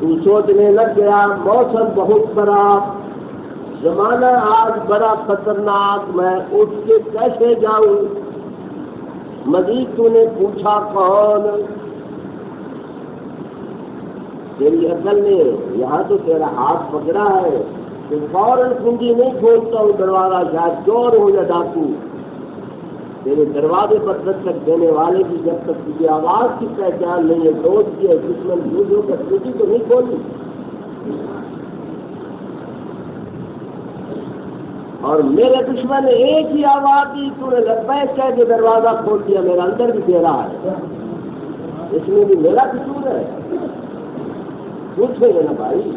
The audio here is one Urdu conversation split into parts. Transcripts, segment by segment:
تو سوچنے لگ گیا موسم بہت خراب، زمانہ آج بڑا خطرناک، میں اٹھ کے کیسے جاؤں؟ مزید تو نے پوچھا کون؟ تیری عقل نے یہاں تو تیرا ہاتھ پکڑا ہے کہ فوراً کنجی نہیں کھولتا ہوں دروازہ، شاید چور ہو یا ڈاکو۔ تیرے دروازے پر دستک دینے والے کی جب تک تجھے آواز کی پہچان نہیں ہے، دوست کی ہے، دشمن دوسروں کا کنجی تو نہیں کھولتی۔ اور میرے دشمن نے ایک ہی آواز دی، تو نے لبیک کہہ کے دروازہ کھول دیا، میرا اندر بھی تیرا ہے، اس میں بھی میرا قصور ہے؟ پوچھیں گے نا بھائی۔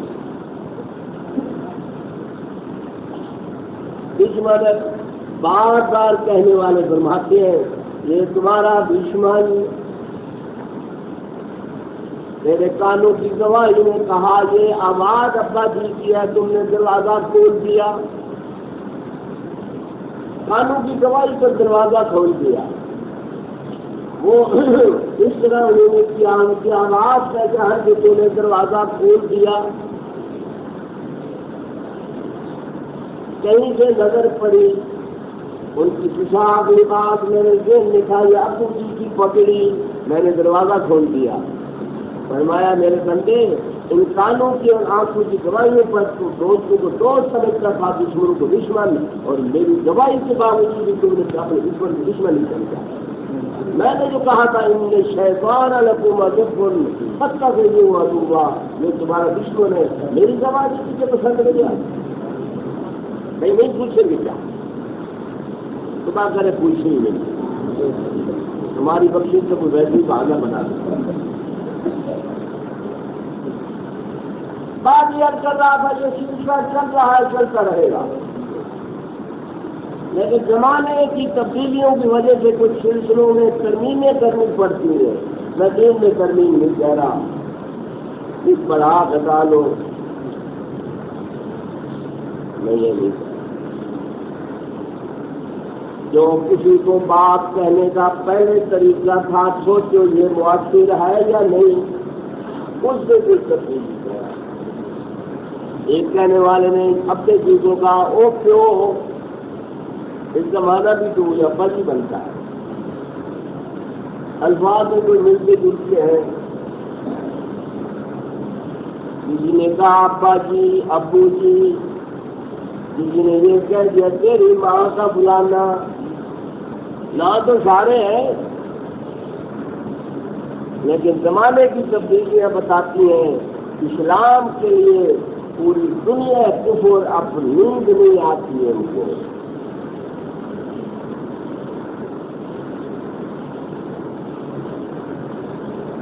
دشمن بار بار کہنے والے فرماتے ہیں یہ تمہارا دشمن میرے کانوں کی گواہی نے کہا یہ آواز ابا جی کی ہے، تم نے دروازہ کھول دیا۔ کانوں کی گواہی پر دروازہ کھول دیا، وہ اس طرح انہوں نے کیا، ان کی آواز کا کہا کہ تم نے دروازہ کھول دیا۔ کہیں سے نظر پڑی، ان کی پوشاک لباس میرے ذہن میں تھا، یہ ابو جی کی پکڑی، میں نے دروازہ کھول دیا۔ فرمایا میرے بندے، ان کانوں کی اور آنکھوں کی گواہیوں پر تو دوستوں کو دوست سمجھتا تھا، دشمنوں کو دشمن، اور میری گواہی کے باوجود بھی تم نے اپنے دشمن کو دشمن نہیں سمجھا۔ میں نے جو کہا تھا ان نے شیطان لکم عدو فاتخذوہ عدوا، یہ تمہارا دشمن ہے، میری گواہی تجھے پسند نہیں آئی؟ نہیں پوچھیں گے کیا؟ کرے پوچھیں ہی نہیں، تمہاری بخشش سے کوئی ویسی بہانہ بنا دیں۔ بات یہ کر رہا تھا یہ سلسلہ چل رہا ہے، چلتا رہے گا، لیکن زمانے کی تبدیلیوں کی وجہ سے کچھ سلسلوں میں ترمیمیں کرنی پڑتی ہے۔ میں دین میں ترمیم نہیں کہہ رہا، اس بڑھا گھٹا لو، میں یہ نہیں کہہ، جو کسی کو بات کہنے کا پہلے طریقہ تھا سوچو یہ مؤثر ہے یا نہیں، اس سے کچھ تبدیلی ہے۔ ایک کہنے والے نے اپنے چیزوں کا او کیوں، اس کا معنی بھی تو مجھے ابا جی بنتا ہے، الفاظ میں کوئی ملتے جلتے ہیں۔ کسی نے کہا ابا جی، ابو جی، کسی نے یہ کہہ دیا تیری ماں کا بلانا، نہ تو سارے ہیں، لیکن زمانے کی تبدیلیاں بتاتی ہیں اسلام کے لیے پوری دنیا کفر، اب نیند نہیں آتی ہے ان کو۔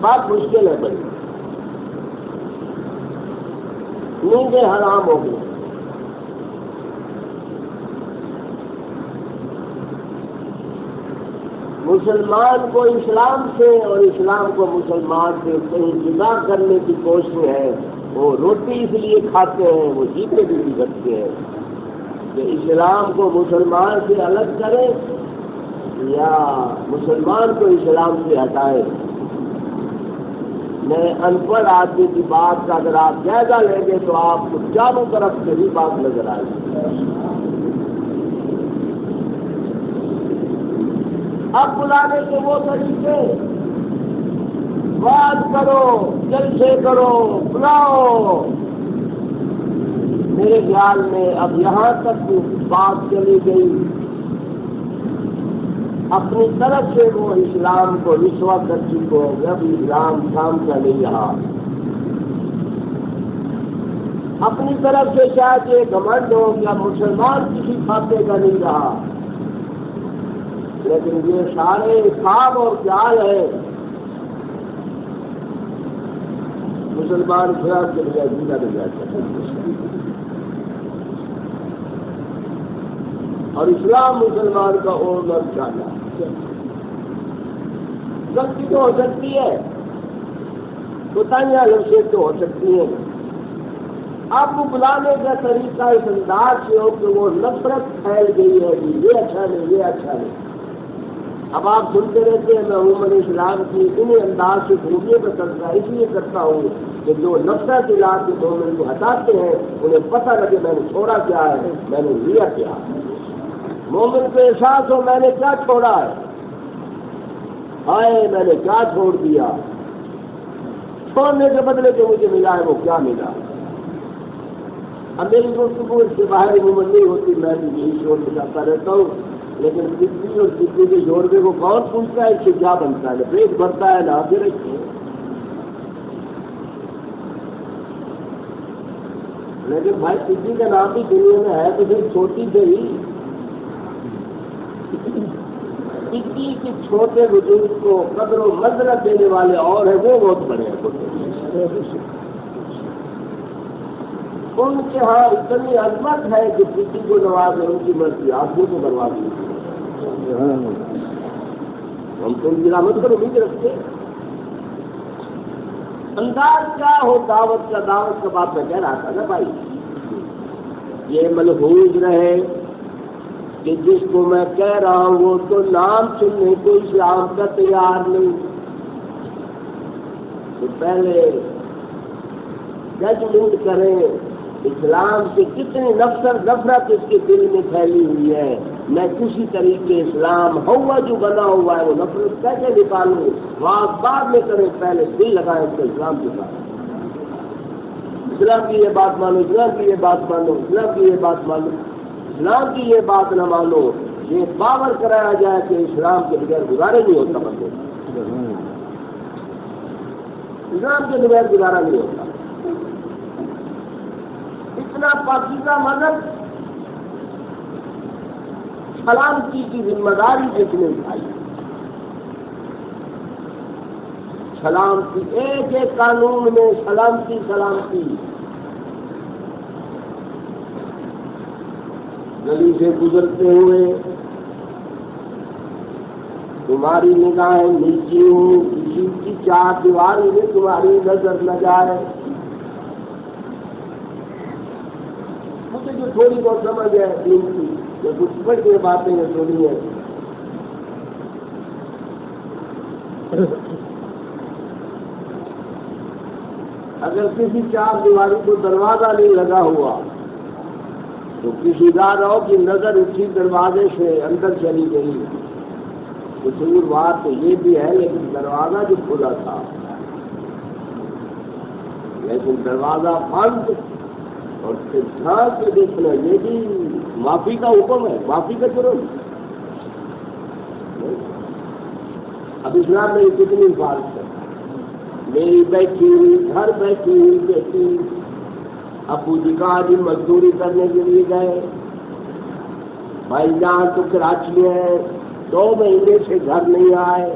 بات مشکل ہے بڑی، نیندیں حرام ہو گئی۔ مسلمان کو اسلام سے اور اسلام کو مسلمان سے کہیں جدا کرنے کی کوشش ہے۔ وہ روٹی اس لیے کھاتے ہیں، وہ جیتے بھی کرتے ہیں کہ اسلام کو مسلمان سے الگ کرے یا مسلمان کو اسلام سے ہٹائے۔ میں ان پڑھ آدمی کی بات کا اگر آپ جائزہ لیں گے تو آپ کو چاروں طرف سے ہی بات نظر آئے گی۔ اب بلانے کے وہ طریقے، بات کرو، جلسے کرو، بلاؤ، میرے خیال میں اب یہاں تک بات چلی گئی، اپنی طرف سے وہ اسلام کو رسوا کر چکے ہیں، جب اسلام کام کا نہیں رہا، اپنی طرف سے شاید یہ گھمنڈ ہو کہ مسلمان کسی کھاتے کا نہیں رہا، لیکن یہ سارے خواب اور خیال ہے مسلمان خلاف کے لیے جینا نہیں جا سکتا، اور اسلام مسلمان کا اور نہ جانا۔ غلطی تو ہو سکتی ہے، کوتاہیاں لفظ تو ہو سکتی ہیں، آپ کو بلانے کا طریقہ اس انداز سے ہو کہ وہ نفرت پھیل گئی ہے کہ یہ اچھا نہیں، یہ اچھا نہیں۔ اب آپ سنتے رہتے ہیں میں عموماً اسلام کی انہیں انداز سے خوبیوں کا کرتا اس لیے کرتا ہوں کہ جو نفرت دلا کے مومن کو ہٹاتے ہیں انہیں پتہ لگے میں نے چھوڑا کیا ہے، میں نے لیا کیا ہے۔ مومن کو احساس ہو میں نے کیا چھوڑا ہے، ہائے میں نے کیا چھوڑ دیا، چھوڑنے کے بدلے جو مجھے ملا ہے وہ کیا ملا۔ اب میری گفتگو اس سے باہر عموماً نہیں ہوتی، میں بھی یہی شور بجاتا رہتا ہوں، لیکن کسی اور کسی کے جوڑنے کو کون پوچھتا ہے اس سے کیا بنتا ہے، پیٹ بھرتا ہے نہ پھر رکھیے۔ لیکن بھائی کسی کا نام بھی دنیا میں ہے تو پھر چھوٹی سے ہی کسی کے چھوٹے وجود کو قدر و منزلت دینے والے اور ہیں، وہ بہت بڑے ہیں۔ ان کے ہاں اتنی عظمت ہے کہ کسی کو نوازے، ان کی مرضی آدمی کو برباد نہیں۔ ہم تو ان کی رحمت پر امید رکھتے ہیں۔ انداز کیا ہو دعوت کا بات میں کہہ رہا تھا نا بھائی، یہ ملحوظ رہے کہ جس کو میں کہہ رہا ہوں وہ تو نام سننے کو اسلام کا تیار نہیں، تو پہلے ججمنٹ کریں اسلام سے کتنی نفرت اس کے دل میں پھیلی ہوئی ہے، میں کسی طریقے اسلام ہوا جو بنا ہوا ہے وہ نفرت کیسے نکالوں، وہاں بعد میں کریں، پہلے دل لگائیں اس کو اسلام کے ساتھ۔ اسلام کی یہ بات مانو، اسلام کی یہ بات مانو، اسلام کی یہ بات مانو، اسلام کی یہ بات نہ مانو، یہ باور کرایا جائے کہ اسلام کے بغیر گزارا نہیں ہوتا بندے، اسلام کے بغیر گزارا نہیں ہوتا۔ اتنا پاکیزہ مذہب، سلامتی کی ذمہ داری جس نے اٹھائی، سلامتی ایک ایک قانون میں سلامتی سلامتی، گلی سے گزرتے ہوئے تمہاری نگاہیں نیچی ہوں، کسی کی چار دیواری میں تمہاری نظر نہ جائے۔ مجھے جو تھوڑی بہت سمجھ ہے دین کی، یا کچھ بڑی باتیں نے سنی ہے، اگر کسی چار دیواری کو دروازہ نہیں لگا ہوا تو کسی داروں کی نظر اسی دروازے سے اندر چلی گئی، قصور بات تو یہ بھی ہے، لیکن دروازہ جو کھلا تھا، لیکن دروازہ بند اور پھر جھانک کے دیکھنا، یہ بھی معافی کا حکم ہے، معافی کا جرم۔ اب اسلام میں کتنی حفاظت ہے، میری بیٹھی ہوئی گھر بیٹھی ہوئی بیٹی، ابو جی کا آج مزدوری کرنے کے لیے گئے، بھائی جان تو کراچی ہے، 2 مہینے سے گھر نہیں آئے،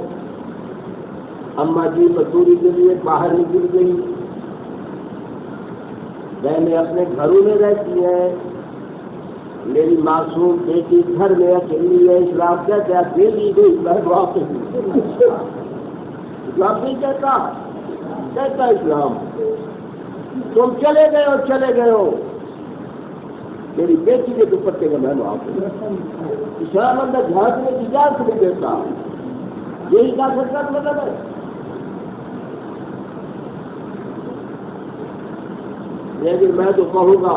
اماں جی مزدوری کے لیے باہر نکل گئی، بہنیں اپنے گھروں میں رہتی ہیں، میری معصوم بیٹی گھر میں اکیلی ہے، اسلام کہتا ہے دے دی گئی گھر واپس، اسلام نہیں کہتا اسلام تم چلے گئے ہو، چلے گئے ہو، میری بیٹی کے دوپٹے کا میں معاف ہوں، اسلام اندر جھانکنے کی اجازت نہیں دیتا، یہی کا سرکار مطلب ہے۔ لیکن میں تو کہوں گا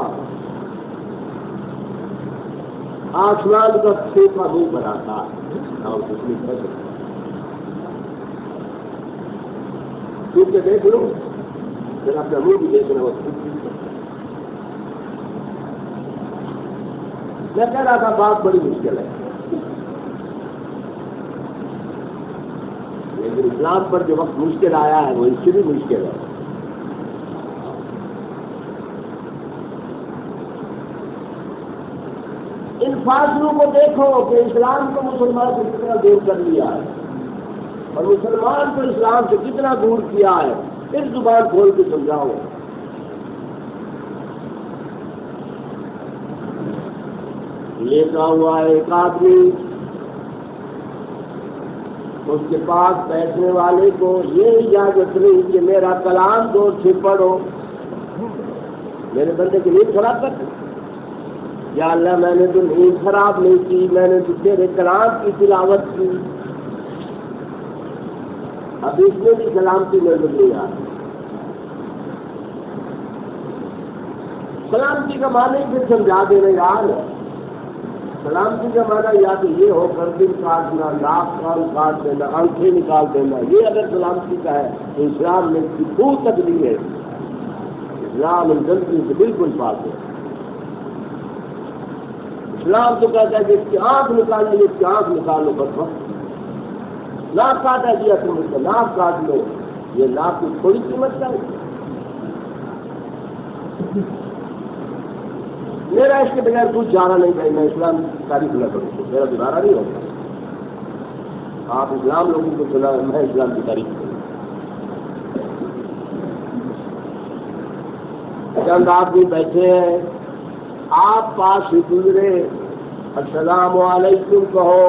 آسمان کا پھوکا منہ بناتا اور کچھ نہیں کر سکتا، کیونکہ دیکھ لو پھر اپنا منہ بھی دیکھنا وہ میں کہہ رہا تھا بات بڑی مشکل ہے، لیکن اسلام پر جو وقت مشکل آیا ہے وہ اس سے بھی مشکل ہے۔ ان فاصلوں کو دیکھو کہ اسلام کو مسلمان سے کتنا دور کر لیا ہے اور مسلمان کو اسلام سے کتنا دور کیا ہے، پھر زبان کھول کے سمجھاؤ۔ لیٹا ہوا ہے ایک آدمی، اس کے پاس بیٹھنے والے کو یہ اجازت نہیں کہ میرا کلام دور سے پڑھو، میرے بندے کی نیند خراب کر، یا اللہ میں نے تو نیند خراب نہیں کی، میں نے تو تیرے کلام کی تلاوت کی۔ اب اس میں بھی سلامتی نظر نہیں آ رہی، سلامتی کا معنی پھر سمجھا دینا یار، سلامتی کا معنی یا تو یہ ہو گردن کاٹنا، ناک کان کاٹ دینا، آنکھیں نکال دینا، یہ اگر سلامتی کا ہے تو اسلام میں اس کی کوئی تکلیف ہے، اسلام ان غلطیوں سے بالکل پاک ہے۔ اسلام تو کہتا ہے کہ اس کی آنکھ نکالنی ہے، اس کی آنکھ نکال لو بس وقت، ناک کاٹا دیا تم اس کا ناک کاٹ لو، یہ ناک کی تھوڑی قیمت کا ہے؟ میرا اس کے بغیر کچھ جانا نہیں بھائی، میں اسلام کی تعریف نہ کروں تو میرا گزارا نہیں ہوتا۔ آپ اسلام لوگوں کو سنا، میں اسلام کی تعریف کروں۔ چند آدمی بیٹھے ہیں، آپ پاس ہی گزرے، السلام علیکم کہو۔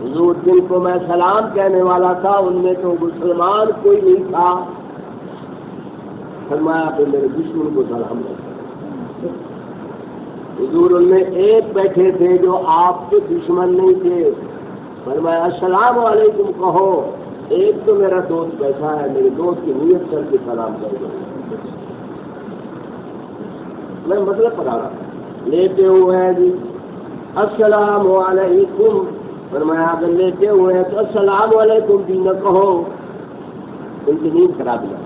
حضور جن کو میں سلام کہنے والا تھا ان میں تو مسلمان کوئی نہیں تھا، فرمایا کہ میرے دشمن کو سلام کرو۔ حضور ان میں ایک بیٹھے تھے جو آپ کے دشمن نہیں تھے، فرمایا السلام علیکم کہو، ایک تو میرا دوست بیٹھا ہے، میرے دوست کی نیت کر کے سلام کر دو۔ میں مطلب پڑھا رہا لیتے ہوئے ہیں جی السلام علیکم، فرمایا اگر لیتے ہوئے ہیں تو السلام علیکم بھی نہ کہو، ان کی نیند خراب ہے۔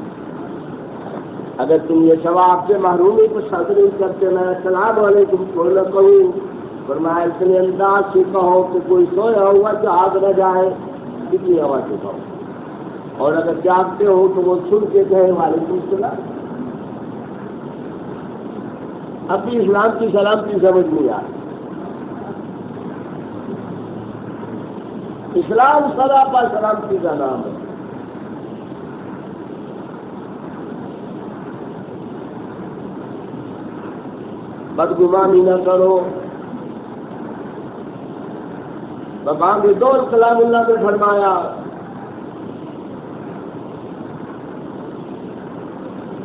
اگر تم یہ ثواب سے محرومی کو نہیں کرتے میں السلام علیکم کو نہ کہوں، فرمایا اتنے انداز سے کہو کہ کوئی سویا ہوا جاگ نہ جائے، اتنی آواز سے کہو، اور اگر جاگتے ہو تو وہ سن کے کہے وعلیکم السلام۔ اب بھی اسلام کی سلامتی سمجھ نہیں آ رہی۔ اسلام سدا پر سلامتی کا نام ہے۔ بدگمانی نہ کرو، بابام دور کلام اللہ نے فرمایا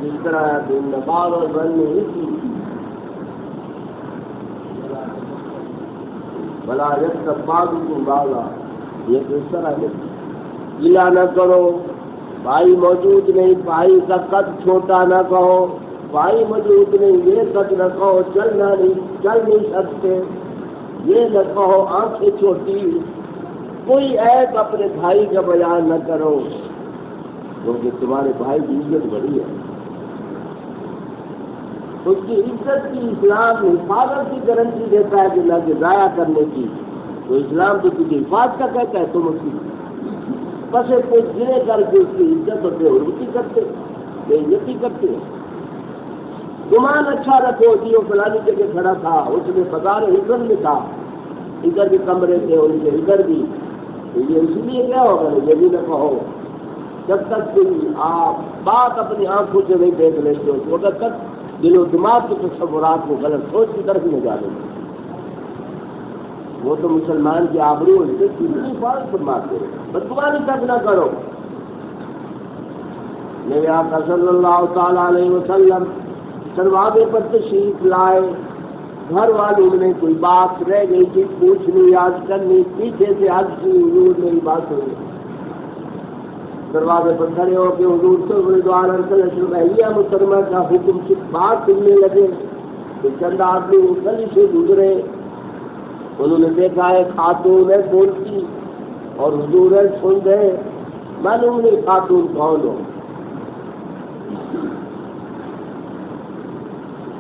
جس طرح دن نبال اور بن نہیں تھی بلا کو بالا، یہ تو اس طرح ہے، گلا نہ کرو، بھائی موجود نہیں بھائی کا قد چھوٹا نہ کہو، بھائی موجود نہیں یہ قد نہ کہو، چل نہیں سکتے یہ نہ کہو، آنکھیں چھوٹی، کوئی عیب اپنے بھائی کا بیان نہ کرو، کیونکہ تمہارے بھائی کی عزت بڑی ہے، اس کی عزت کی اسلام حفاظت کی گارنٹی دیتا ہے کہ نہ کہ ضائع کرنے کی، تو اسلام تو تجھے حفاظت کا کہتا ہے، تم اس کی بس کوئی گرے کر کے اس کی عزت اور بے عزتی کرتے، بے عزتی کرتے۔ گمان اچھا رکھو کہ وہ فلانی جگہ کھڑا تھا، اس میں بازار ہزن میں تھا، ادھر بھی کمرے تھے ان کے ادھر بھی، تو یہ اس لیے کیا ہوگا یہ بھی نہ کہو جب تک کہ آپ بات اپنی آنکھوں سے نہیں دیکھ لیتے ہو، تو اگر تک دل و دماغ کے تصورات کو غلط سوچ کی طرف نہ جانے، وہ تو مسلمان کی آبرو سے کتنی حفاظت فرماتے ہیں۔ بدگمانی تک نہ کرو۔ میرے آقا صلی اللہ تعالیٰ علیہ وسلم دروازے پر تشریف لائے، گھر والوں نے کوئی بات رہ گئی تھی پوچھنی یاد کرنی، پیچھے سے حج کی حضور میری بات ہوئی، دروازے پر کھڑے ہو کے حضور صلی اللہ علیہ وسلم اہلیہ محترمہ کا حکم سے بات سننے لگے، تو چند آدمی گلی سے گزرے، انہوں نے دیکھا ہے خاتون ہے بولتی اور حضور ہے سن گئے، معلوم نہیں خاتون کون ہو،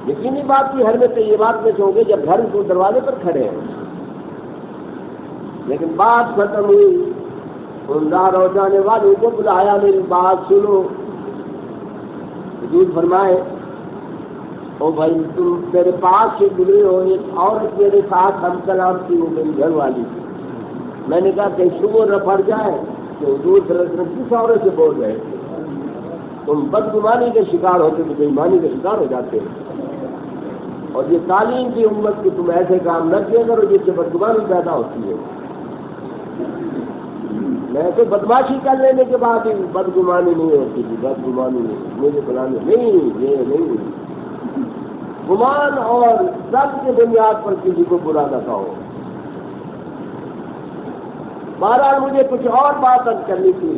یقینی بات کی ہر میں تو یہ بات میں ہوں گے جب گھر کو دروازے پر کھڑے ہیں، لیکن بات ختم ہوئی، خاندار ہو جانے والوں کو بلایا، میری بات سنو، حضور فرمائے او بھائی تم میرے پاس سے گزرے ہو، ایک عورت میرے ساتھ ہم کلام کی، وہ میری گھر والی تھی، میں نے کہا کہ صبح نہ پڑ جائے کہ حضور صلی اللہ علیہ وسلم کس عورت سے بول رہے تھے، تم بدگمانی کے شکار ہوتے تو بےایمانی کے شکار ہو جاتے، اور یہ تعلیم کی امت کی تم ایسے کام نہ کیا کرو جس سے بدگمانی پیدا ہوتی ہے۔ میں تو بدماشی کر لینے کے بعد ہی بدگمانی نہیں ہوتی تھی، بدگمانی مجھے بلانے نہیں، یہ نہیں، گمان اور سب کی بنیاد پر کسی کو برا نہ کہو۔ بہرحال مجھے کچھ اور بات اب کرنی تھی،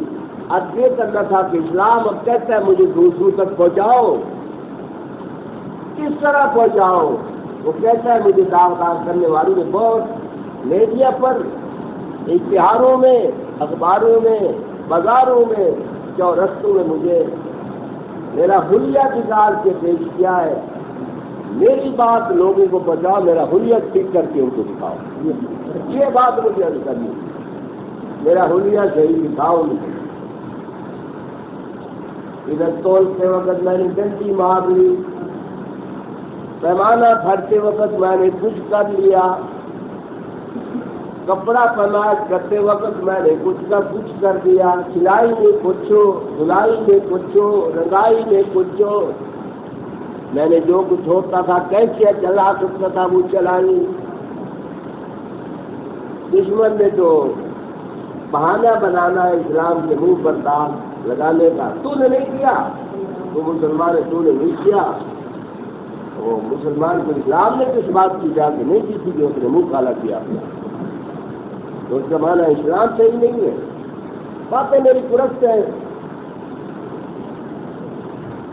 اب یہ کرنا تھا کہ اسلام اب کہتا ہے مجھے دوسروں تک پہنچاؤ، کس طرح پہنچاؤں؟ وہ کہتا ہے مجھے دعوت کرنے والوں نے بہت میڈیا پر، اشتہاروں میں، اخباروں میں، بازاروں میں، چورستوں میں مجھے میرا حلیہ نکال کے پیش کیا ہے. میری بات لوگوں کو بتاؤ، میرا حلیہ ٹھیک کر کے ان کو دکھاؤ. یہ بات مجھے کرنی، میرا حلیہ صحیح دکھاؤ مجھے. ادھر تولتے وقت میں نے ڈنڈی مار لی، پیمانہ بھرتے وقت میں نے کچھ کر لیا، کپڑا پناج کرتے وقت میں نے کچھ کا کچھ کر دیا. سلائی میں کچھو، دھلائی میں کچھو، رنگائی میں کچھو. میں نے جو کچھ ہوتا تھا کیسے چلا سکتا تھا وہ چلائی. دشمن نے تو بہانہ بنانا ہے اسلام کے منہ پر داغ لگانے کا. تو نے نہیں کیا، تو مسلمان ہے، تو نے نہیں کیا. وہ مسلمان کو اسلام نے کس بات کی اجازت نہیں کی تھی کہ اس نے منہ کالا کیا اپنا. تو اس کا معنی اسلام صحیح نہیں ہے. باتیں میری درست ہے.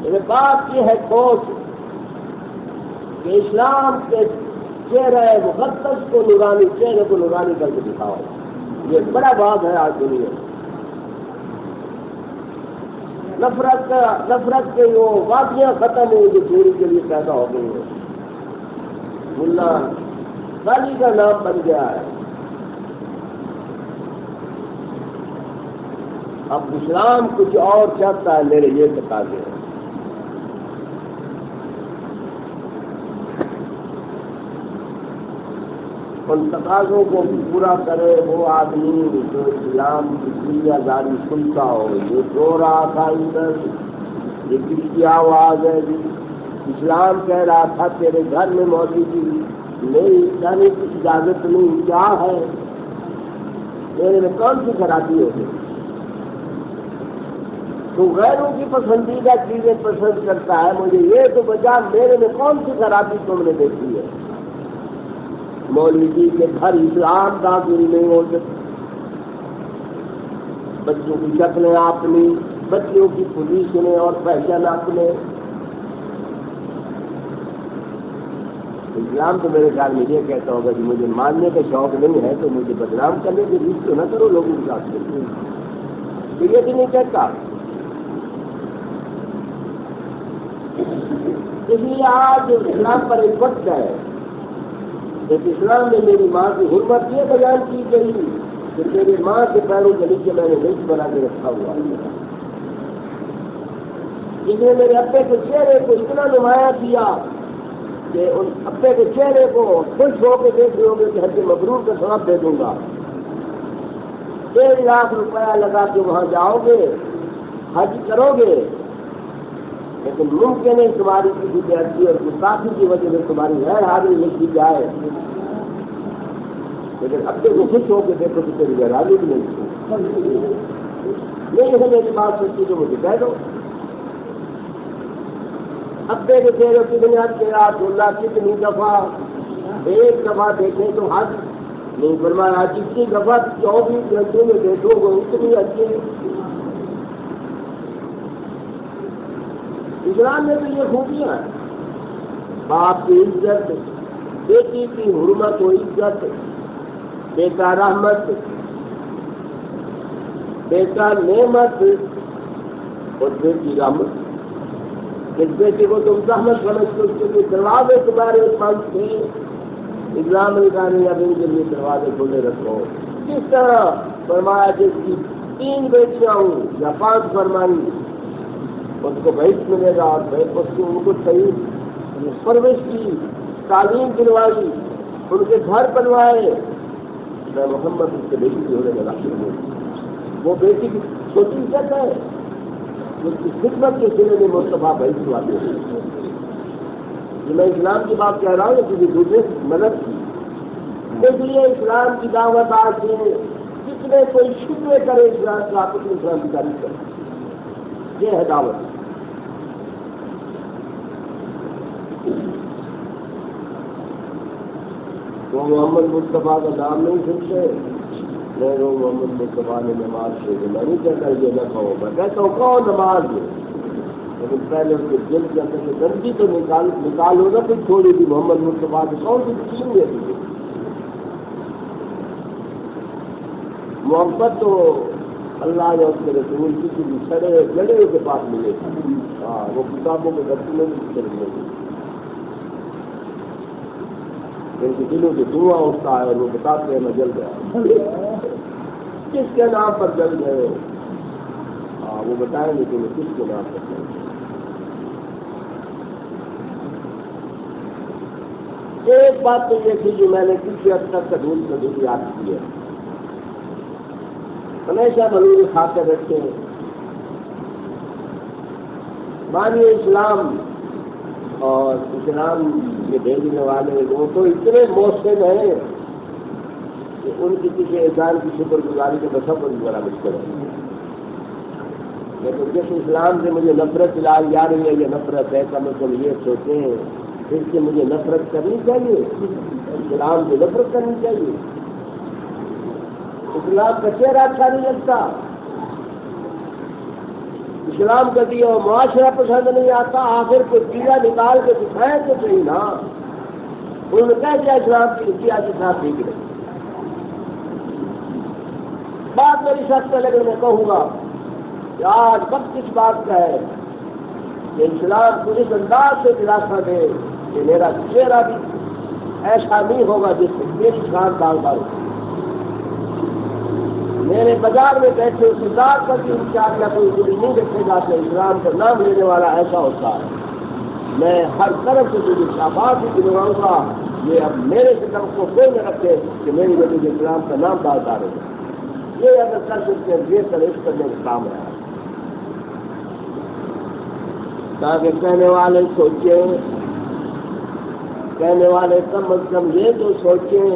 میرے بات یہ ہے ٹھوس کہ اسلام کے چہرے مقدس کو نورانی، چہرے کو نورانی کر کے دکھاؤ. یہ بڑا بات ہے آج دنیا. نفرت کے وہ وادیاں ختم ہوئی جو چوری کے لیے پیدا ہو گئی ہیں. ملا گالی کا نام بن گیا ہے. اب اسلام کچھ اور چاہتا ہے، میرے یہ تقاضے ہیں. ان تقاضوں کو پورا کرے وہ آدمی جو اسلام کی دنیا داری سنتا ہو. یہ رو رہا تھا ادھر، یہ کس کی آواز ہے؟ اسلام کہہ رہا تھا تیرے گھر میں موجودی نہیں جانے کی اجازت نہیں. کیا ہے میرے میں کون سی خرابی ہوگی؟ تو غیروں کی پسندیدہ چیزیں پسند کرتا ہے. مجھے یہ تو بجا میرے میں کون سی خرابی تم نے دیکھی ہے؟ مولوی جی کے گھر اسلام داخل نہیں ہو سکتے. بچوں کی شکلیں اپنی، بچوں کی پوزیشنیں اور پہچان اپنے. اسلام تو میرے خیال میں یہ کہتا ہوگا کہ مجھے ماننے کا شوق نہیں ہے تو مجھے بدنام کرنے کی ریس تو نہ کرو لوگوں کے ساتھ. تو یہ بھی نہیں کہتا. اس لیے آج اسلام پر ایک وقت ہے. ایک اسلام میں میری ماں کی حرمت یہ بیان کی گئی کہ میری ماں کے پیروں کے نیچے میں نے لسٹ بنا کے رکھا ہوا. جس نے میرے ابے کے چہرے کو اتنا نمایاں کیا کہ ان ابے کے چہرے کو خوش ہو کے دیکھ رہے ہو گے کہ حج مبرور کا ثواب دے دوں گا. 1.5 لاکھ روپیہ لگا کے وہاں جاؤ گے، حج کرو گے، لیکن ممکن ہے تمہاری کسی بیعتی اور گستاخی کی وجہ سے تمہاری غیر حاضری لکھ دی جائے. لیکن ابے کو خوش ہو کے دیکھو کہ تیری غیر حاضری بھی نہیں ہے میری بات سچی تو مجھے کہہ دو. ابے کے چہرے کی بنیاد پہ اللہ کتنی دفعہ، ایک دفعہ دیکھیں تو حج نہیں فرمایا. جتنی دفعہ 24 گھنٹوں میں دیکھو گے اتنی اچھی. اسلام میں تو یہ خوبیاں ہیں. باپ کی عزت، بیٹی کی حرمت و عزت، بیٹا رحمت، بیٹا نعمت اور بیٹی رحمت. جس بیٹے کو تم زحمت سمجھتے اس کے لیے دروازے تمہارے بند تھے، اسلام نکالنے اب ان کے لیے دروازے کھلے رکھو. کس طرح فرمایا جس کی 3 بیٹیاں ہوں یا 5 فرمانی اس کو بہشت ملے گا، اور اس کو ان کو صحیح پرورش کی، تعلیم دلوائی، ان کے گھر بنوائے. میں محمد اس کے بیٹی کی ہونے لگا. وہ بیٹی کی چھوٹی عزت ہے اس کی خدمت کے سلے میں مصطفیٰ بہشت واتے ہیں. میں اسلام کی بات کہہ رہا ہوں کسی دوسرے مدد کی. اس لیے اسلام کی دعوت آج جتنے کوئی شکر کرے اسلام کا آپ اپنے اسلام کی تعریف کریں. یہ ہے دعوت. وہ محمد مصطفیٰ کا نام نہیں سنتے. میں وہ محمد مصطفیٰ نے نماز سے میں نہیں کہتا یہ نہ کہو، میں کہتا ہوں کہو نماز. لیکن پہلے اس کے دل کے اندر سے گندگی تو نکالو نا، کوئی چھوڑی تھی محمد مصطفیٰ کی کون سی چیز ہے تھی؟ محبت تو اللہ یا اس کے رسول کسی بھی جڑے کے پاس ملے گی. ہاں وہ کتابوں کے درجے میں بھی ملے گی. ان کے دلوں سے دھواں اٹھتا ہے اور وہ بتاتے ہیں میں جل گیا. کس کے نام پر جل گئے؟ ہاں وہ بتائیں گے کہ وہ کس کے نام پر جل گئے. ایک بات تو یہ تھی جو میں نے کسی حد تک قبول کبھی یاد کی ہے، ہمیشہ ضروری خاطر رکھتے ہیں بانی اسلام اور اسلام کے بھیجنے والے وہ تو اتنے محسن ہیں کہ ان کی کسی انسان کی شکر گزاری کے تصور بھی بڑا مشکل ہے. لیکن جس اسلام سے مجھے نفرت لائی جا رہی ہے یہ نفرت ہے، کم از کم یہ سوچیں اس سے مجھے نفرت کرنی چاہیے، اسلام سے نفرت کرنی چاہیے. اسلام کا چہرہ اچھا نہیں لگتا، اسلام کا دیا معاشرہ پسند نہیں آتا. آخر کوئی پیلا نکال کے دکھائے تو صحیح نا. انہوں نے کہہ دیا اسلام کی کیا جتنا ٹھیک ہے. بات میری سخت ہے لیکن میں کہوں گا کہ آج وقت اس بات کا ہے کہ اسلام کو اس انداز سے دلاسا دے کہ میرا چہرہ بھی ایسا نہیں ہوگا جس سے میری شان داغدار ہو. میرے بازار میں بیٹھے اس سردار پر بھی انشاءاللہ کوئی گلی نہیں رکھے گا کہ اسلام کا نام لینے والا ایسا ہوتا ہے. میں ہر طرف سے مجھے شاباش بھی دلواؤں گا. یہ اب میرے قدم کو کوئی نہ رکھے کہ میری وجہ سے اسلام کا نام داغدار ہو. یہ اگر کر سکتے ہیں یہ سر اس کرنے کا کام ہے تاکہ کہنے والے سوچیں، کہنے والے کم از کم یہ تو سوچیں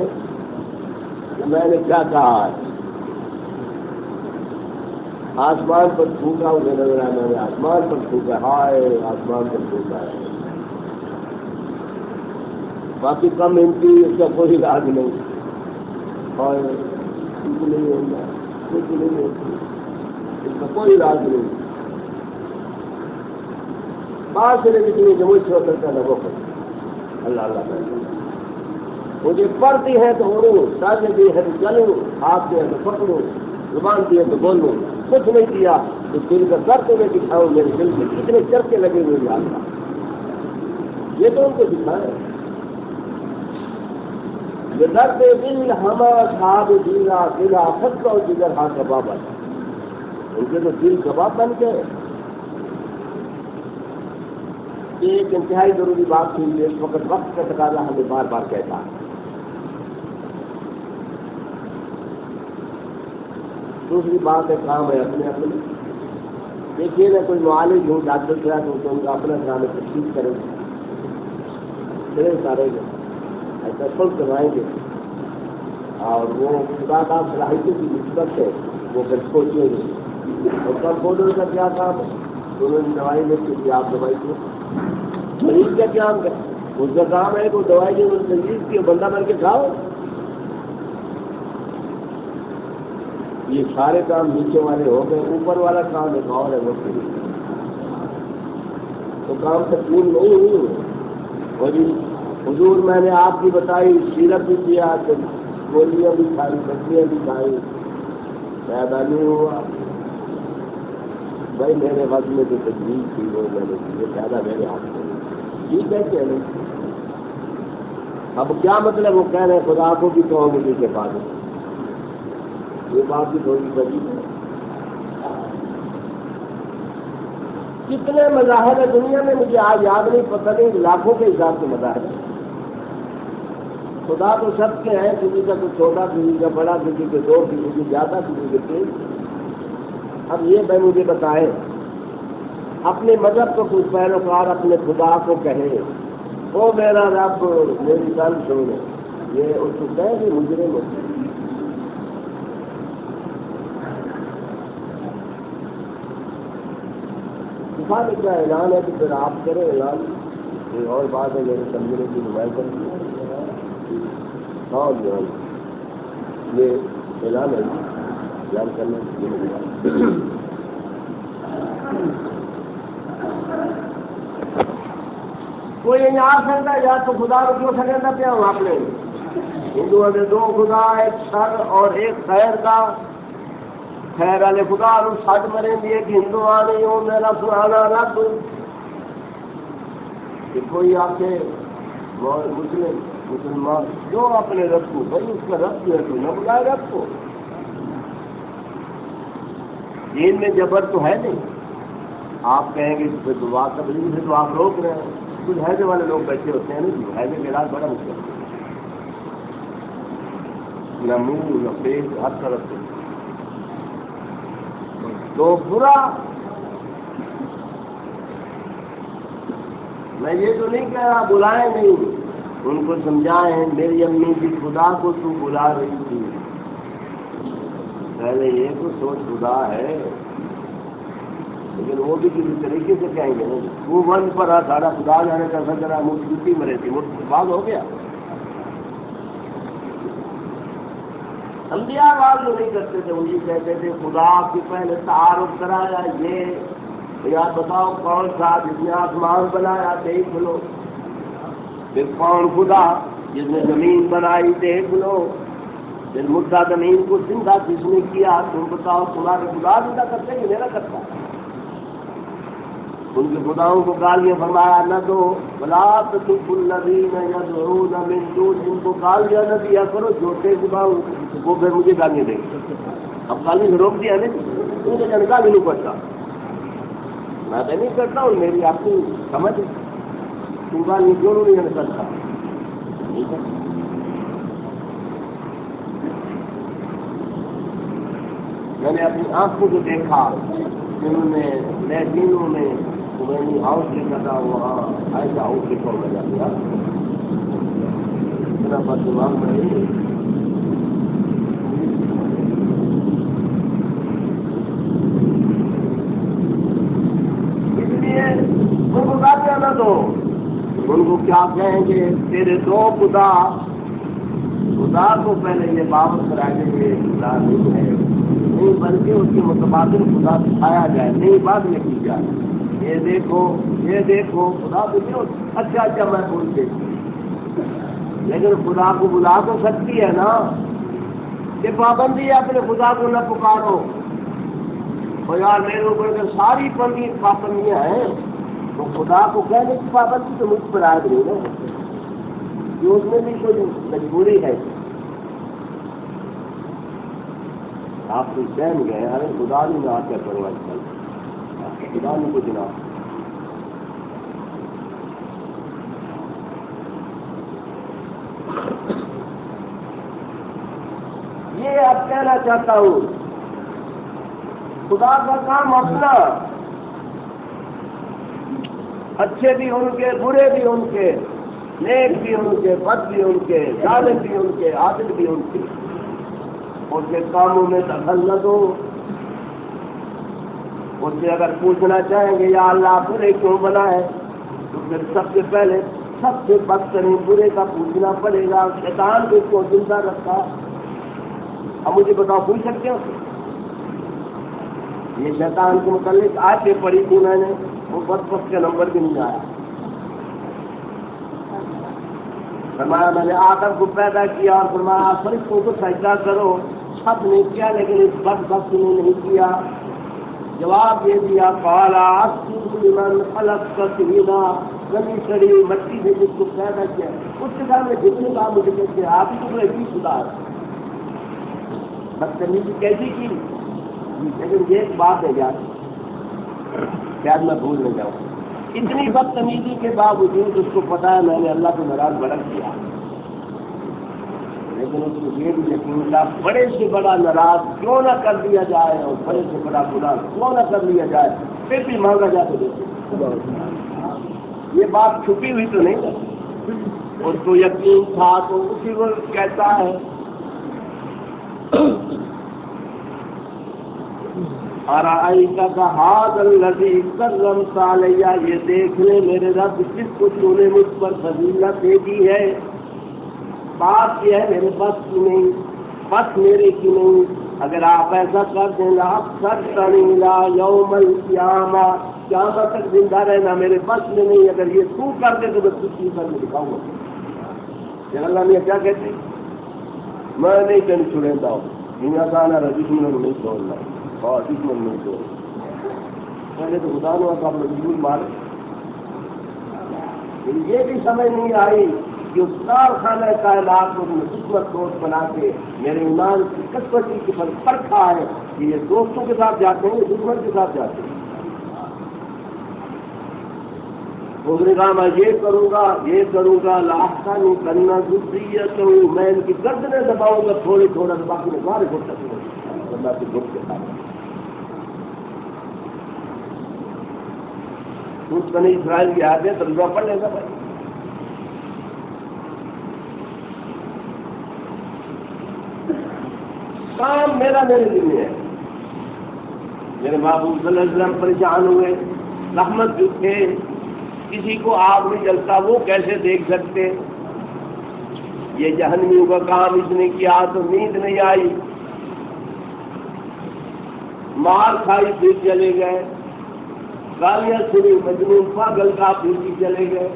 کہ میں نے کیا کہا ہے. آسمان پر تھوکا اسے نظر آیا، میں نے آسمان پر تھوکا، ہائے آسمان پر تھوکا ہے. باقی کم ہمتی اس کا کوئی علاج نہیں اور کچھ نہیں ہوگا، کچھ نہیں ہوتی، اس کا کوئی علاج نہیں. بات سے جتنی کہ مجھ سے ہو سکتا ہے وہ کرتا اللہ اللہ کرتا. مجھے پڑھتی ہے تو اڑوں، ڈالنے دی ہے تو چلوں، ہاتھ دیا تو پکڑوں، زبان دی ہے تو بولوں. کچھ نہیں کیا تو دل کا درد میں دکھاؤں. میرے دل میں کتنے چرچے لگے ہوئے یاد تھا، یہ تو ان کو دکھائے. یہ درد دل ہما صاحب دینا دلا خط اور جگر ہاتھ کباب ہے. ان کے تو دل کباب بن گئے. ایک انتہائی ضروری بات تھی اس وقت وقت کا تقاضا ہمیں بار بار کہتا ہے. دوسری بات ہے کام ہے اپنے اپنے. دیکھیے نا کوئی معالج ہوں ڈاکٹر کیا تو ان کا اپنا کام ہے تشخیص کریں گے، پھر اتاریں گے، ایسا سب کروائیں گے اور وہ خدا کا صلاحیتوں کی نسبت ہے وہ پھر سوچیں گے. اور کمپاؤنڈر کا کیا کام ہے؟ انہوں نے دوائی لے کے آپ دوائی کو مریض کا کیا ہے؟ اس کا کام ہے وہ دوائی جو مریض کی بندہ بن کے کھاؤ. یہ سارے کام نیچے والے ہو گئے، اوپر والا کام ایک اور ہے وہ تو کام تقسیم نہیں ہوئی. اور حضور میں نے آپ کی بتائی سیرت بھی کیا تو گولیاں بھی کھائی، بچیاں بھی کھائی، پیدا نہیں ہوا. بھائی میرے وقت میں جو تجویز تھی وہ میں نے یہ پیدا میرے ہاتھ میں ٹھیک ہے کہ نہیں. اب کیا مطلب وہ کہہ رہے ہیں خدا کو بھی کہو مجھے کے بعد یہ بات بھی تھوڑی بڑی ہے. کتنے مذاہب ہے دنیا میں مجھے آج یاد نہیں، پتہ نہیں لاکھوں کے حساب سے مذاہب ہے. خدا تو سب کے ہیں، کسی کا کچھ چھوٹا، کسی کا بڑا، کسی کے دو، کسی کی زیادہ، کسی کے تیز. اب یہ میں مجھے بتائیں اپنے مذہب کو کچھ پیروکار اپنے خدا کو کہے او میرا رب میری گل سن، یہ اس کو کہے کہ مجرم ہوتے کا اعلان ہے کہ پھر آپ کریں اعلان. یہ اور بات ہے میرے سمجھنے کی نمائندہ ہاں جو یہ اعلان ہے اعلان کرنے کے لیے کوئی نہیں آ سکتا یا تو خدا کو کیوں سکتا پیا ہوں آپ نے ہندوؤں نے دو خدا، ایک شر اور ایک خیر کا. خیر والے خدا نو سٹ مریں دی ایک ہندو آنی ہوں میرا سنانا رب کہ کوئی آ کے مسلمان جو اپنے رب کو بھائی اس کا رب جو ہے تو نہ بلائے رب کو. دین میں جبر تو ہے نہیں. آپ کہیں گے کہ دعا تبلیغ سے تو آپ روک رہے ہیں. کچھ حیضے والے لوگ بیٹھے ہوتے ہیں نا جی حیضے کا علاج بڑا مشکل ہے. نہ منہ نہ پیٹ ہر طرف سے تو برا. میں یہ تو نہیں کہہ رہا بلائیں نہیں، ان کو سمجھائیں میری امی بھی خدا کو تو بلا رہی تھی. پہلے یہ تو سوچ خدا ہے لیکن وہ بھی کسی طریقے سے کہیں گے وہ من پر سارا خدا جانے کا سکرا مجھ میں رہتی مجھ بعد ہو گیا. انبیاء آواز جو نہیں کرتے تھے وہی کہتے تھے خدا کی پہلے تعارف کرایا یہ یا بتاؤ کون سا جس نے آسمان بنایا دیکھ لو، پھر کون خدا جس نے زمین بنائی دیکھ لو، پھر مردہ زمین کو زندہ کس نے کیا تم بتاؤ. تمہارے خدا زندہ کرتے کہ میرا کرتا. ان کے خداؤں کو گالیاں فرمایا نہ دو بلا تسبوا الذین یدعون من دون، جن کو گالیاں نہ دیا کرو جھوٹے خداؤں وہ پھر مجھے گالیاں دیں گے. اب گالی سے روک دیا نہیں ان کو جنگا بھی نہیں پڑتا. میں تو نہیں کرتا ہوں میری آپ کی سمجھ تم گالی کیوں نہیں کرتا. میں نے اپنی آنکھوں کو دیکھا جنہوں نے لیٹرینوں میں میں ہاؤس لے کر وہاں ایسا ہاؤس لکھا میں جا دیا اتنا بس دماغ میں نہیں. اس لیے ان کو گالیاں نہ دو. ان کو کیا کہیں گے تیرے دو خدا. خدا کو پہلے یہ بابت کرائے گے یہ خدا نہیں ہے نہیں بلکہ اس کے متبادل خدا دکھایا جائے نہیں بعد میں کی جائے. یہ دیکھو خدا تو اچھا اچھا میں بولتے لیکن خدا کو بلا تو سکتی ہے نا. یہ پابندی ہے اپنے خدا کو نہ پکارو. اور یار میرے اوپر اگر ساری پابندیاں ہیں تو خدا کو کہنے کی پابندی تو مجھ پر عائد نہیں ہے کہ اس میں بھی کوئی مجبوری ہے. آپ تو سہم گئے ارے خدا نہیں نہ کیا کرو آج کل خدا نہیں کچھ نہ. یہ اب کہنا چاہتا ہوں خدا کا کام اپنا اچھے بھی ان کے برے بھی ان کے نیک بھی ان کے بد بھی ان کے ظالم بھی ان کے عادل بھی ان کے. ان کے کاموں میں دخل نہ دو. اس سے اگر پوچھنا چاہیں گے یا اللہ برے کیوں بنا ہے تو پھر سب سے پہلے سب سے بدترین برے کا پوچھنا پڑے گا. شیطان کو اس کو زندہ رکھا. اب مجھے بتاؤ پوچھ سکتے ہو یہ شیطان کے متعلق آیتیں پڑھی تھی میں نے وہ بد کے نمبر بھی نہیں آیا. فرمایا میں نے آدم کو پیدا کیا اور فرمایا فرشتوں کو سجدہ کرو. سب نے کیا لیکن اس بدبخت نے نہیں کیا. جواب یہ دیا قالا اسجد لمن خلقت طینا. گلی سڑی مٹی سے جس کو پیدا کیا اس کے سامنے جتنے کام مجھے کہتے ہیں آپ ہی کو ایسی سدھار بدتمیزی کیسی کی. لیکن یہ ایک بات ہے یار شاید میں بھول نہ جاؤں اتنی بدتمیزی کے باوجود اس کو پتا ہے میں نے اللہ کو ناراض بڑا کیا لیکن اس کو یہ بھی یقین تھا بڑے سے بڑا ناراض کیوں نہ کر دیا جائے اور بڑے سے بڑا گناہ کیوں نہ کر لیا جائے پھر بھی مانگا جا تو دیکھو. یہ بات چھپی ہوئی تو نہیں ہے. اس کو یقین تھا تو اسی کو کہتا ہے ارائیت ھذا الذی کرمت علی. یہ دیکھ لے میرے رب جس کو تو نے مجھ پر فضیلت دے دی ہے. بات یہ ہے میرے بس کی نہیں بس میرے کی نہیں اگر آپ ایسا کر دیں اکثر تنیلا یوم القیامہ، قیامت تک زندہ رہنا میرے بس میں نہیں، اگر یہ تو کر دے تو میں کچھ چیز کر کے دکھاؤں گا۔ یا اللہ میاں کیا کہتے ہیں، میں نہیں تین چھڑیتا ہوں میاں کہنا رہا دشمن نہیں چھوڑنا اور دشمن نہیں چھوڑنا، پہلے تو خدا نے آپ مجبور مارے۔ یہ بھی سمجھ نہیں آئی کہ اس کارخانہ کائنات کو قسمت دوست بنا کے میرے ایمان کی کسوٹی کے پر پرکھا ہے کہ یہ دوستوں کے ساتھ جاتے ہیں، دشمن کے ساتھ جاتے ہیں۔ اس نے کہا میں یہ کروں گا لاحقہ نہیں کرنا ضروریت ہوں، میں ان کی گردنیں دباؤں گا تھوڑی تھوڑا، باقی میں سارے گھٹ سکوں گا اللہ کے گھٹ کے ساتھ۔ اس بنی اسرائیل کی آیتیں ترجمہ پڑھ لے گا بھائی۔ کام میرا میرے ذمہ ہے۔ میرے محبوب صلی اللہ علیہ وسلم پریشان ہوئے، رحمت جو تھے، کسی کو آگ نہیں جلتا وہ کیسے دیکھ سکتے، یہ جہنمیوں کا کام اس نے کیا تو نیند نہیں آئی، مار کھائی پھر چلے گئے، گالیاں سنی مجنون پاگل کا پھر بھی چلے گئے۔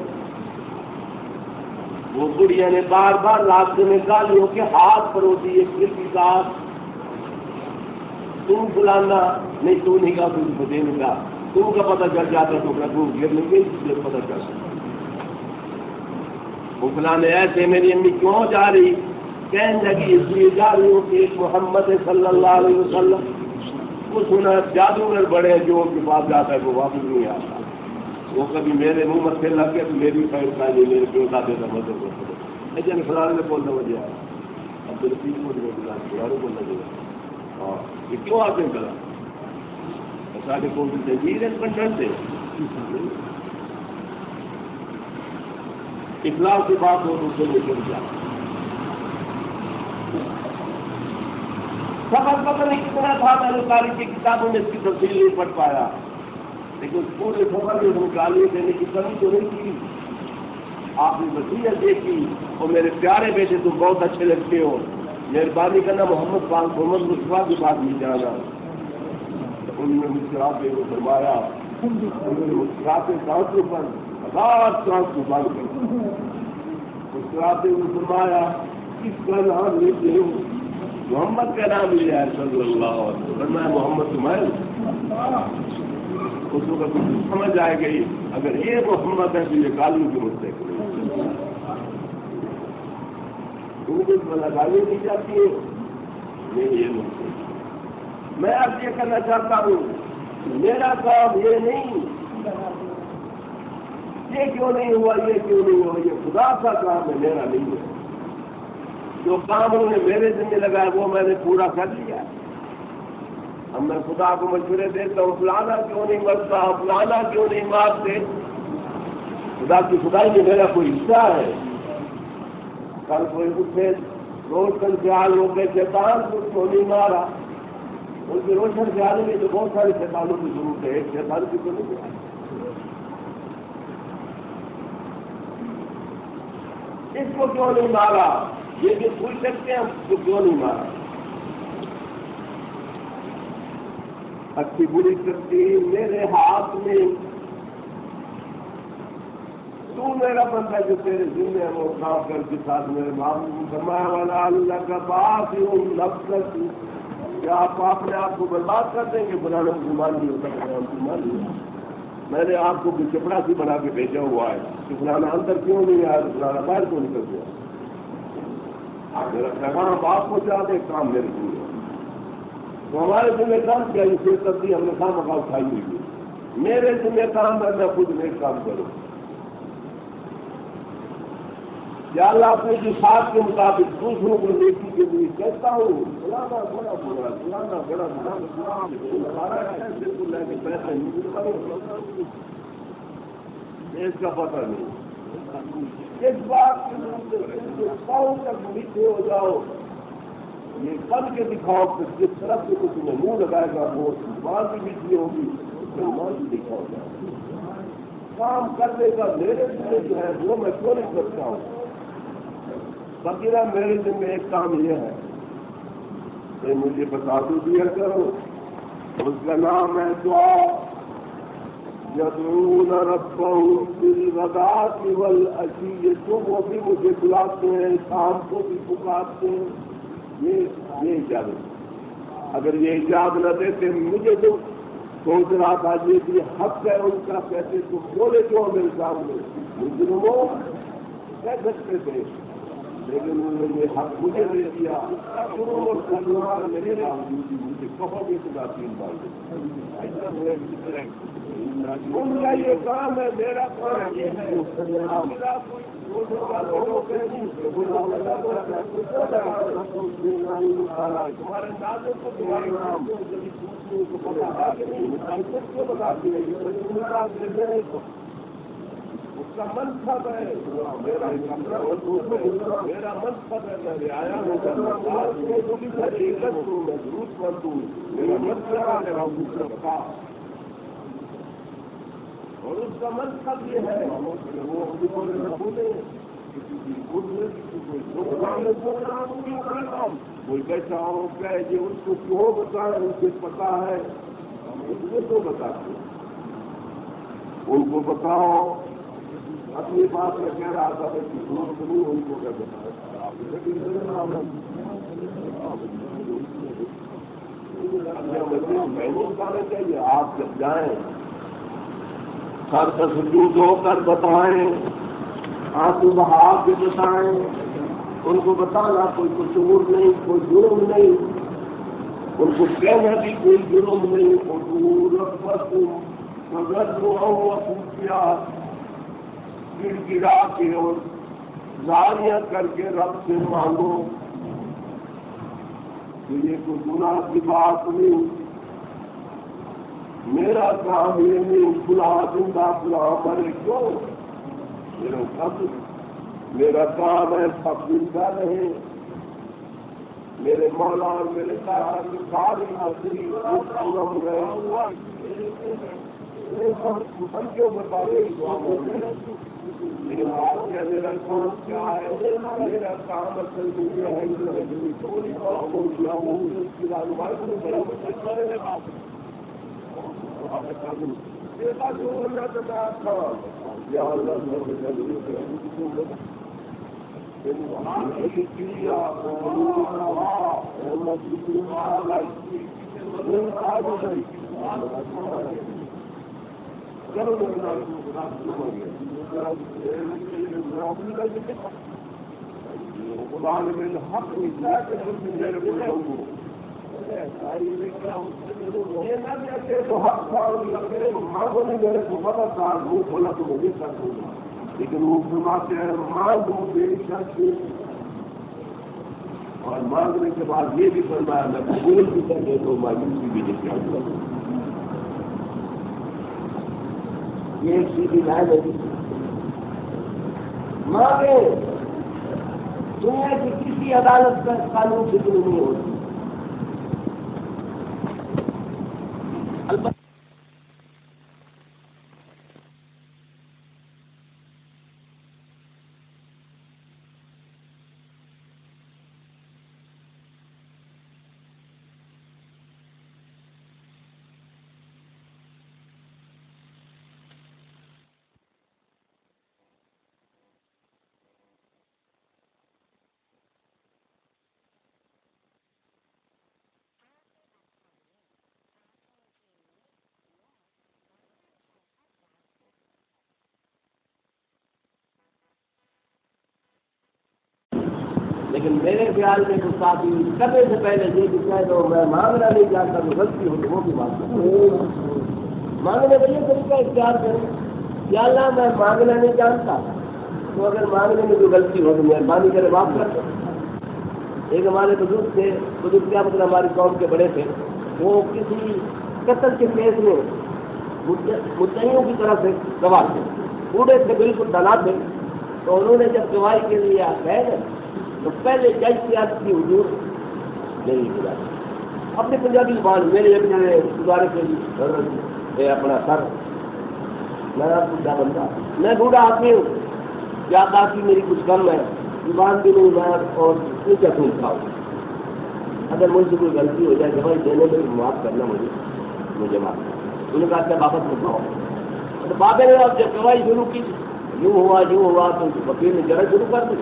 وہ بڑھیا نے بار بار راستے میں گالیوں کے ہاتھ پروسی ایک دل کی ساتھ، تم بلانا نہیں، تو نہیں کہا تم بدے نہیں کہا، تم کا پتہ چل جاتا تو اپنا تم گر نہیں گئی، اس لیے پتہ چل وہ فلانے ایسے میری امی کیوں جا رہی، کہنے لگی اس لیے جا رہی ہوں کہ ایک محمد صلی اللہ علیہ وسلم وہ سنا جادوگر بڑے جو ان کے پاس جاتا ہے وہ واپس نہیں آتا، وہ کبھی میرے منہ متھے لگ گئے تو میری پیر کا یہ میرے پیو کا دیتا مدد کرتے ایسے فلانے نے بولنا وجہ ہے اب تو تین کو فلانے بولنا چاہیے، ہاں یہ کیوں آتے ہیں کرا سارے کون سے تجیر کنٹینٹ اخلاق کی بات ہو تو اسے لے کر جاتا سفر پتہ نہیں کتنا تھا، میں نے تاریخ کی کتابوں میں اس کی تفصیل نہیں پڑھ پایا، لیکن پورے سفر میں گالیاں دینے کی کمی تو نہیں کی۔ آپ نے وصیت دیکھی اور میرے پیارے بیٹے تم بہت اچھے لگتے ہو، مہربانی کرنا محمد پاک محمد مصطفیٰ کے پاس نہیں جانا۔ انہوں نے مسکراتے ہوئے فرمایا، انہوں نے مسکراتے سانسوں پر ہزار سانس بند کر مسکراتے ہوئے فرمایا کس کا نام لیتے ہو، محمد کا نام لیا ہے صلی اللہ علیہ وسلم، میں محمد تمہارے اس وقت کچھ سمجھ آئے گئی، اگر یہ محمد ہے تو یہ گالیوں کی مستحق گالیاں دی جاتی ہے نہیں، یہ مستحق۔ میں اب یہ کرنا چاہتا ہوں میرا کام یہ نہیں، یہ کیوں نہیں ہوا، یہ کیوں نہیں ہوا، یہ خدا کا کام ہے، میرا نہیں ہے۔ جو کام انہوں نے میرے ذمہ لگایا وہ میں نے پورا کر لیا۔ اب میں خدا کو مشورے دیتا ہوں فلانا کیوں نہیں مرتا، فلانا کیوں نہیں مارتے، خدا کی خدائی میں میرا کوئی حصہ ہے۔ کل کوئی اٹھے روشن خیال ہو گئے شیطان کو نہیں مارا، ان کے روشن خیال میں تو بہت سارے شیطانوں کی ضرورت ہے، ایک شیطان کی تو نہیں ہے۔ اس کو کیوں نہیں مارا، یہ جو پوچھ سکتے ہیں اس کو کیوں نہیں مارا۔ اچھی بری تقدیر میرے ہاتھ میں، تو میرا بندہ جو تیرے ذمہ ہے وہ کام کر کے ساتھ میرے معلوم فرمایا والا اللہ کا باپ ہوں نفس، کیا آپ اپنے آپ کو برباد کر دیں گے، بنانا مسلمان بھی ہوتا ہے مسلمان بھی، میں نے آپ کو چپڑا سی بنا کے بھیجا ہوا ہے کہ فلانا اندر کیوں نہیں آیا، فلانا باہر کیوں نکل گیا، میرا پیغام آپ کو چاہ دے کام میرے ذمہ ہے۔ تو ہمارے ذمہ کام کیا اسے تبدیل ہم نے کام مقام اٹھائی ہوئی ہے، میرے ذمہ کام ہے میں خود نیک کام کروں، یا اللہ اپنے جذبات کے مطابق دوسروں کو نیکی کے لیے کہتا ہوں فلانا بڑا برا، فلانا بڑا بالکل لے کے پیسے نہیں، اس کا پتہ نہیں، اس بات پاؤں تک نیچے ہو جاؤ، یہ کر کے دکھاؤ کہ جس طرف سے کچھ نے منہ لگائے گا وہ مسلمان کی بجلی ہوگی، مسلمان بھی دکھاؤ جائے کام کرنے کا میرے ذمہ جو ہے وہ میں کیوں نہیں کرتا ہوں۔ بقیرہ میرے ذمہ ایک کام یہ ہے مجھے بتا دو دیا کرو، اس کا نام ہے دعا. یدعون ربهم بالغداۃ والعشی، صبح بھی مجھے بلاتے ہیں، شام کو بھی پکارتے ہیں. یہ اجازت، اگر یہ اجازت نہ دیتے مجھے تو سوچ رہا تھا یہ بھی حق ہے ان کا، کہتے تو بولے کیوں میرے سامنے، مجرموں کہہ سکتے تھے، لیکن انہوں نے یہ حق مجھے دے دیا. میرے کہو گے خدا تین بار ان کا یہ کام ہے، میرا کام یہ ہے. تمہارے دادوں کو تمہارے نام بتاتی ہے، اس کا منصب ہے، میرا منصب ہے. میں آیا ہوں حقیقت ہوں، میں ضرورت مند ہوں، میرا منصب ہے. اور اس کا منصب یہ ہے کوئی کیسا ہو کہ یہ اس کو کیوں بتائے، اسے پتا ہے مجھے تو بتاتے ان کو بتاؤ. اپنی بات میں کہہ رہا تھا کہ ان کو کیا بتایا. میں نہیں بتانا چاہیے، آپ جب جائیں سر پر سجود ہو کر بتائیں، آنسو بہا کے بتائیں، ان کو بتانا کوئی قصور نہیں، کوئی جرم نہیں، ان کو کہنا بھی کوئی جرم نہیں. کیا گر گرا کے اور زاریاں کر کے رب سے مانگو کہ یہ کوئی گناہ کی بات نہیں. میرا کام یہ نہیں کھلا زندہ کھلا مرے کیوں، میرا کام ہے سب زندہ رہے. میرے مولا اور میرے ساری حاضری ہم کیوں بتا رہے میرا کام کیا ہے، میرا کام اصل میں یہ ہے میرے کو پتا تھا منہ کھولا تو مجھے کر دوں گا، لیکن وہ فرماتے ہیں مانگو بے شک، اور مانگنے کے بعد یہ بھی فرمایا میں قبول بھی کر دے تو مایوسی بھی نہیں کیا. یہ ایک سیدھی لائن ہے، مانگے دنیا کی کسی عدالت کا قانون سے نہیں ہوتی. البتہ لیکن میرے خیال میں تو کافی کرنے سے پہلے یہ بھی کہہ دو میں مانگنا نہیں جانتا تو غلطی ہو تو وہ بھی مانگنے کا یہ طریقہ اختیار کریں. یا اللہ میں مانگنا نہیں جانتا، تو اگر مانگنے میں جو غلطی ہو تو مہربانی کرے معاف کر دو. ایک ہمارے بزرگ تھے، بزرگ کیا مطلب ہماری قوم کے بڑے تھے، وہ کسی قتل کے کیس میں مدعیوں کی طرف سے گواہ تھے، بوڑھے تھے بالکل دانا تھے. تو انہوں نے جب گواہی کے لیے گئے نا تو پہلے جج کی عادت کی حضور نہیں گزا اپنی پنجابی زبان میرے ایک جنے گزارے کے لیے اپنا سر میں بوڑھا بندہ، میں بوڑھا آدمی ہوں، کیا کافی میری کچھ کم ہے، زبان بھی نہیں میں اور کیا ڈھونڈتا ہوں. اگر مجھ سے کوئی غلطی ہو جائے گواہی دینے میں معاف کرنا مجھے معاف کرنا. انہوں نے کہا کیا واپس مکاؤ. تو بابے نے اب جب گواہی شروع کی یوں ہوا تو وکیل نے جرا شروع کر دی.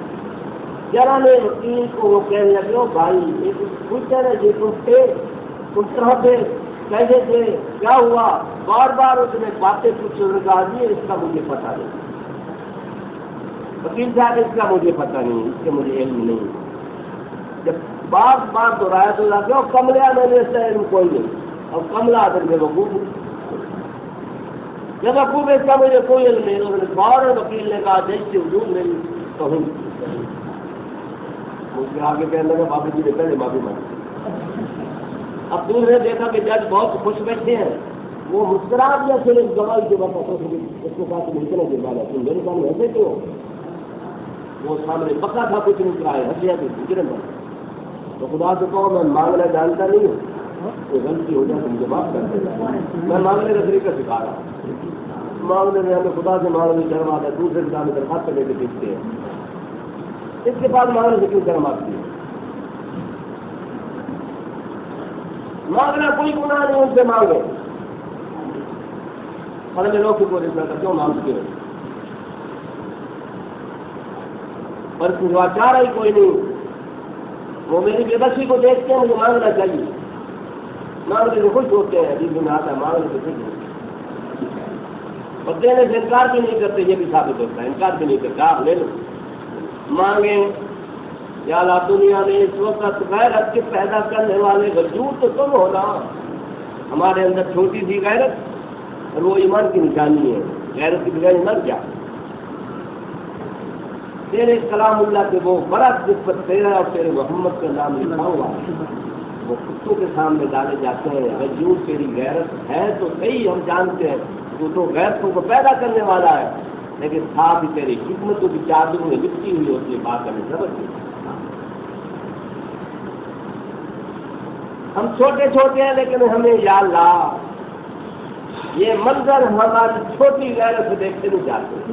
جرا نے وکیل کو وہ کہنے لگے ہو بھائی یہ کچھ کہہ رہے تم تھے تم طرح تھے کیسے تھے کیا ہوا. بار بار اس نے باتیں کہا دی اس کا مجھے پتہ نہیں. وکیل صاحب اس کا مجھے پتہ نہیں اس کے مجھے علم نہیں. جب بار بار دہرایا تو لگا کملہ میں نے اس کا علم کوئی نہیں. اور کملہ اگر میں وقوف جب وقوف اس کا مجھے کوئی علم نہیں. انہوں نے فوراً وکیل نے کہا جج سے حضور میری کہوں اس کے آگے کہنے لگا بابا جی نے پہلے معافی مانگی. اب دور نے دیکھا کہ جج بہت خوش بیٹھے ہیں. وہ مسکرا دیا پھر اس گواہی کے وقت اس کو کہا تم اتنا جرمانہ تم میرے سامنے ایسے کیوں. وہ سامنے پکا تھا کچھ نہیں کرایا ہنسیا تو گزرے میں. تو خدا سے کہو میں مانگنا جانتا نہیں ہوں کوئی غلطی ہو جائے تو مجھے معاف کر دے. میں مانگنے کا طریقہ سکھا رہا ہوں. مانگنے میں ہمیں خدا سے مانگنے شرم آتا ہے. دوسرے انسان میں درخواست لے کے دیکھتے ہیں اس کے بعد مانگنے سے کیوں شرم آتی ہے. مانگنا کوئی گناہ نہیں ان سے مانگے. اور میں لوگ کو رشتہ کیوں مانگتے ہو اور سوا چارہ ہی کوئی نہیں. وہ میری بے بسی کو دیکھتے ہیں مجھے مانگنا چاہیے. مانگنے سے خوش ہوتے ہیں عزیز میں آتا ہے مانگنے سے خوش ہوتے ہیں اور دینے سے انکار بھی نہیں کرتے. یہ بھی ثابت ہوتا ہے انکار بھی نہیں کرتا. آپ لے لو مانگیں. یا اللہ دنیا میں اس وقت غیرت کے پیدا کرنے والے وجود تو تم ہونا. ہمارے اندر چھوٹی سی غیرت اور وہ ایمان کی نشانی ہے. غیرت کی بغیر ایمان کیا. تیرے کلام اللہ کے وہ بڑا جس پر تیرا اور تیرے محمد کا نام لکھا ہوا وہ کتوں کے سامنے ڈالے جاتے ہیں. وجود تیری غیرت ہے تو صحیح ہم جانتے ہیں تو غیرتوں کو پیدا کرنے والا ہے لیکن ساتھ ہی تیری حکمتوں کی چادروں میں لپٹی ہوئی ہوتی ہے. بات ہمیں سمجھ ہم چھوٹے چھوٹے ہیں لیکن ہمیں یا اللہ یہ منظر ہماری چھوٹی غیرت سے دیکھتے نہیں جاتے.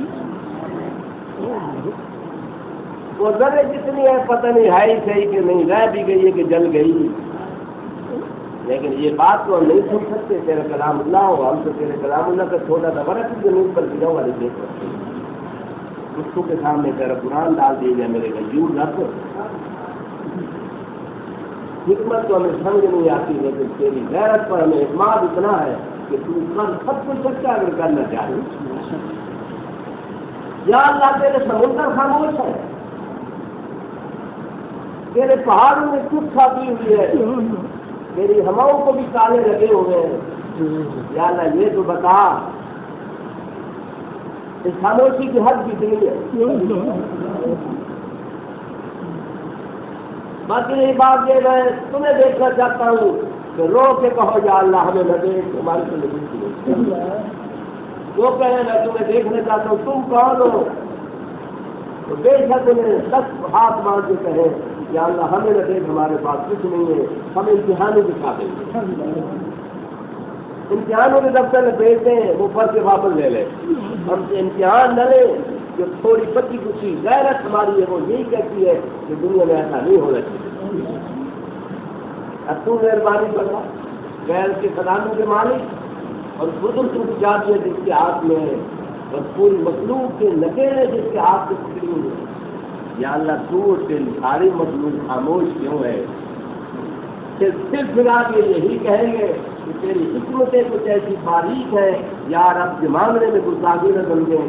وہ ذرے جتنی ہے پتہ نہیں ہے ہی صحیح کہ نہیں رہ بھی گئی ہے کہ جل گئی. لیکن یہ بات تو ہم نہیں سن سکتے. تیرا کلام اللہ ہو ہم تو تیرے کلام اللہ کا چھوٹا تھا بڑا کچھ زمین پر گرا والی دیکھ سکتے ہیں. اس کے سامنے تیرا قرآن ڈال دیے گیا میرے وجود رکھ. حکمت تو ہمیں سمجھ نہیں آتی لیکن تیری غیرت پر ہمیں اعتماد اتنا ہے کہ تو کر سب کچھ سچا اگر کرنا چاہیے. یا اللہ تیرے سمندر خاموش ہے. تیرے پہاڑوں میں چپ چھاپی ہوئی ہے. تیری ہواؤں کو بھی تالے لگے ہوئے ہیں. یا اللہ یہ تو بتا اس خاموشی کی حد کتنی ہے. باقی یہ بات یہ میں تمہیں دیکھنا چاہتا ہوں کہ رو کے کہو یا اللہ ہمیں نہ دیکھ تمہاری تو نہیں. وہ کہے میں تمہیں دیکھنا چاہتا ہوں تم کون ہو تو بے شک انہیں 10 ہاتھ مار کے کہے یا اللہ ہمیں نہ دیکھ ہمارے پاس کچھ نہیں ہے. ہم امتحانوں کے دکھا دیں. امتحانوں کے دفتر میں بھیجتے ہیں وہ پر کے واپس لے لیں. ہم سے امتحان نہ لیں. جو تھوڑی بچی کچھ غیرت ہماری ہے وہ یہی کہتی ہے کہ دنیا میں ایسا نہیں ہونا چاہیے. اب تو مہربانی کرنا غیر کے خزانوں کے مالک اور بزرگ کی جاتی ہے جس کے ہاتھ میں ہے اور پوری مخلوق کے نکیلے جس کے ہاتھ سے پکڑی ہوئی ہے. یا اللہ تو تیری ساری مخلوق خاموش کیوں ہے. صرف آپ یہ یہی کہیں گے کہ تیری حکمتیں کچھ ایسی باریک ہیں یار اب مانگنے میں کچھ آگے نہ بن گئے.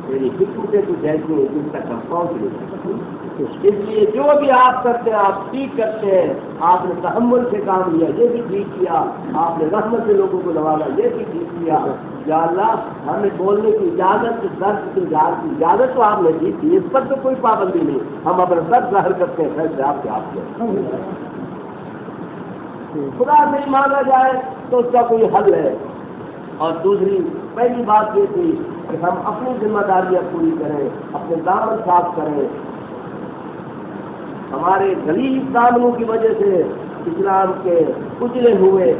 میری حکمتیں کچھ ایسی ہیں جن تک ہم پہنچ نہیں. اس لیے جو بھی آپ کرتے ہیں آپ ٹھیک کرتے ہیں. آپ نے تحمل سے کام لیا یہ بھی ٹھیک کیا. آپ نے رحمت سے لوگوں کو نوازا یہ بھی ٹھیک کیا. یا اللہ ہمیں بولنے کی اجازت درد کی اجازت تو آپ نے دی تھی. اس پر تو کوئی پابندی نہیں. ہم اپنا درد ظاہر کرتے ہیں فیصلے آپ کے آپ کے. خدا نہیں مانگا جائے تو اس کا کوئی حل ہے. اور دوسری پہلی بات یہ تھی کہ ہم اپنی ذمہ داریاں پوری کریں اپنے دامن صاف کریں. ہمارے غریب دامنوں کی وجہ سے اسلام کے کچلے ہوئے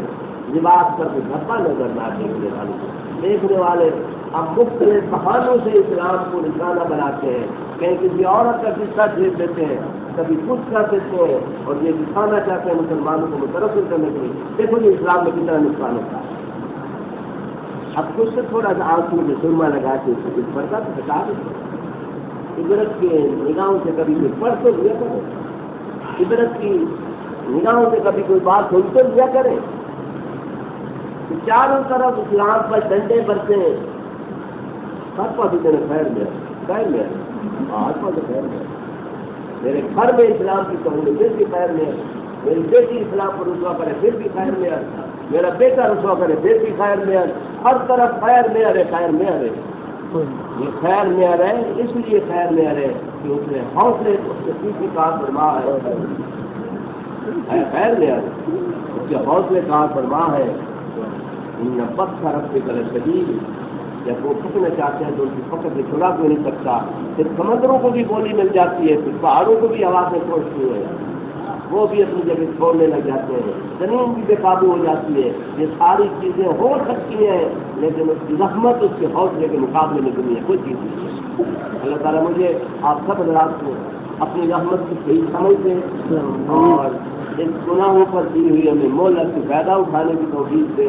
لباس پر بھی دھپا نظر نہ دیکھنے والے اب مختلف بہانوں سے اسلام کو نشانہ بناتے ہیں. کہیں کسی عورت کا قصہ چھیڑ دیتے ہیں کبھی کچھ کر دیتے ہیں اور یہ دکھانا چاہتے ہیں مسلمانوں کو مترفر کرنے کے لیے. دیکھو جی اسلام میں کتنا نقصان ہوتا ہے. اب کچھ سے تھوڑا سا آنکھوں میں سرما لگا کے کچھ پڑتا تو بتا دیتے. عبرت کے نگاہوں سے کبھی کوئی پڑھ تو لیا کرے, عبرت کی نگاہوں سے کبھی کوئی بات سن تو لیا کرے. چاروں طرف اسلام پر ڈنڈے برسے ہیں. سب پاس اتنے خیر میں آج پاس خیر میں میرے گھر میں اسلام کی کہوں گے پھر بھی خیر میں, میری بیٹی اسلام پر رسوا کرے پھر بھی خیر میں, میرا بیٹا رسوا کرے پھر بھی خیر میں, ہر طرف خیر میں ارے خیر میں ارے. یہ خیر میں رہے اس لیے خیر میں رہے کہ اس نے حوصلے کسی کام فرما ہے. خیر میں اس کے حوصلے کام فرما ہے. ان پتھر رب کے غلط شدید, جب وہ پکڑنا چاہتے ہیں تو ان کی پکڑ سے چھڑا کوئی نہیں سکتا. پھر سمندروں کو بھی گولی مل جاتی ہے, پھر پہاڑوں کو بھی آواز میں پہنچتی ہے, وہ بھی اپنی جگہ چھوڑنے لگ جاتے ہیں. زمین بھی بے قابو ہو جاتی ہے. یہ ساری چیزیں ہو سکتی ہیں لیکن اس کی رحمت اس کے حوصلے کے مقابلے میں دنیا کوئی چیز نہیں ہے. اللہ تعالیٰ مجھے آپ سب حضرات کو اپنی رحمت کی صحیح سمجھ دیں اور ان گناہوں پر دی ہوئی ہمیں مہلت سے فائدہ اٹھانے کی توفیق دے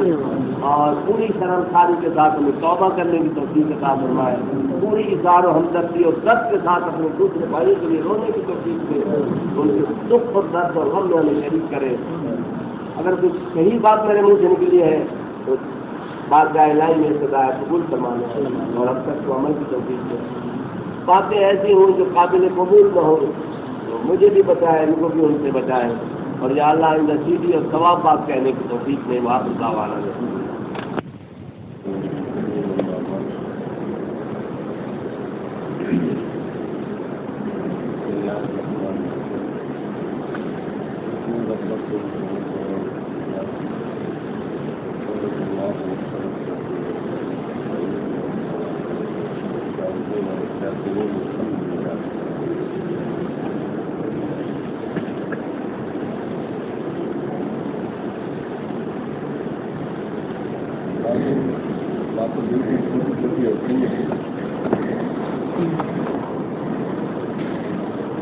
اور پوری شرمساری کے ساتھ ہمیں توبہ کرنے کی توفیق عطا فرمائے. پوری اظہار و ہمدردی اور درد کے ساتھ اپنے دوسرے بھائیوں کے لیے رونے کی توفیق دے, ان کے دکھ اور درد اور غم میں ہمیں شریک کرے. اگر کچھ صحیح بات میرے منہ سے نکلی ہے تو بات کا الہی میں سزا قبول فرمانے اور اب تک کو عمل کی توفیق دے. باتیں ایسی ہوں جو قابل قبول نہ ہوں تو مجھے بھی بتائے, ان کو بھی ان سے بتائے, اور یا اللہ ان نصیبی اور ثواب بات کہنے کی توفیق میں واپس دعوانا ہے.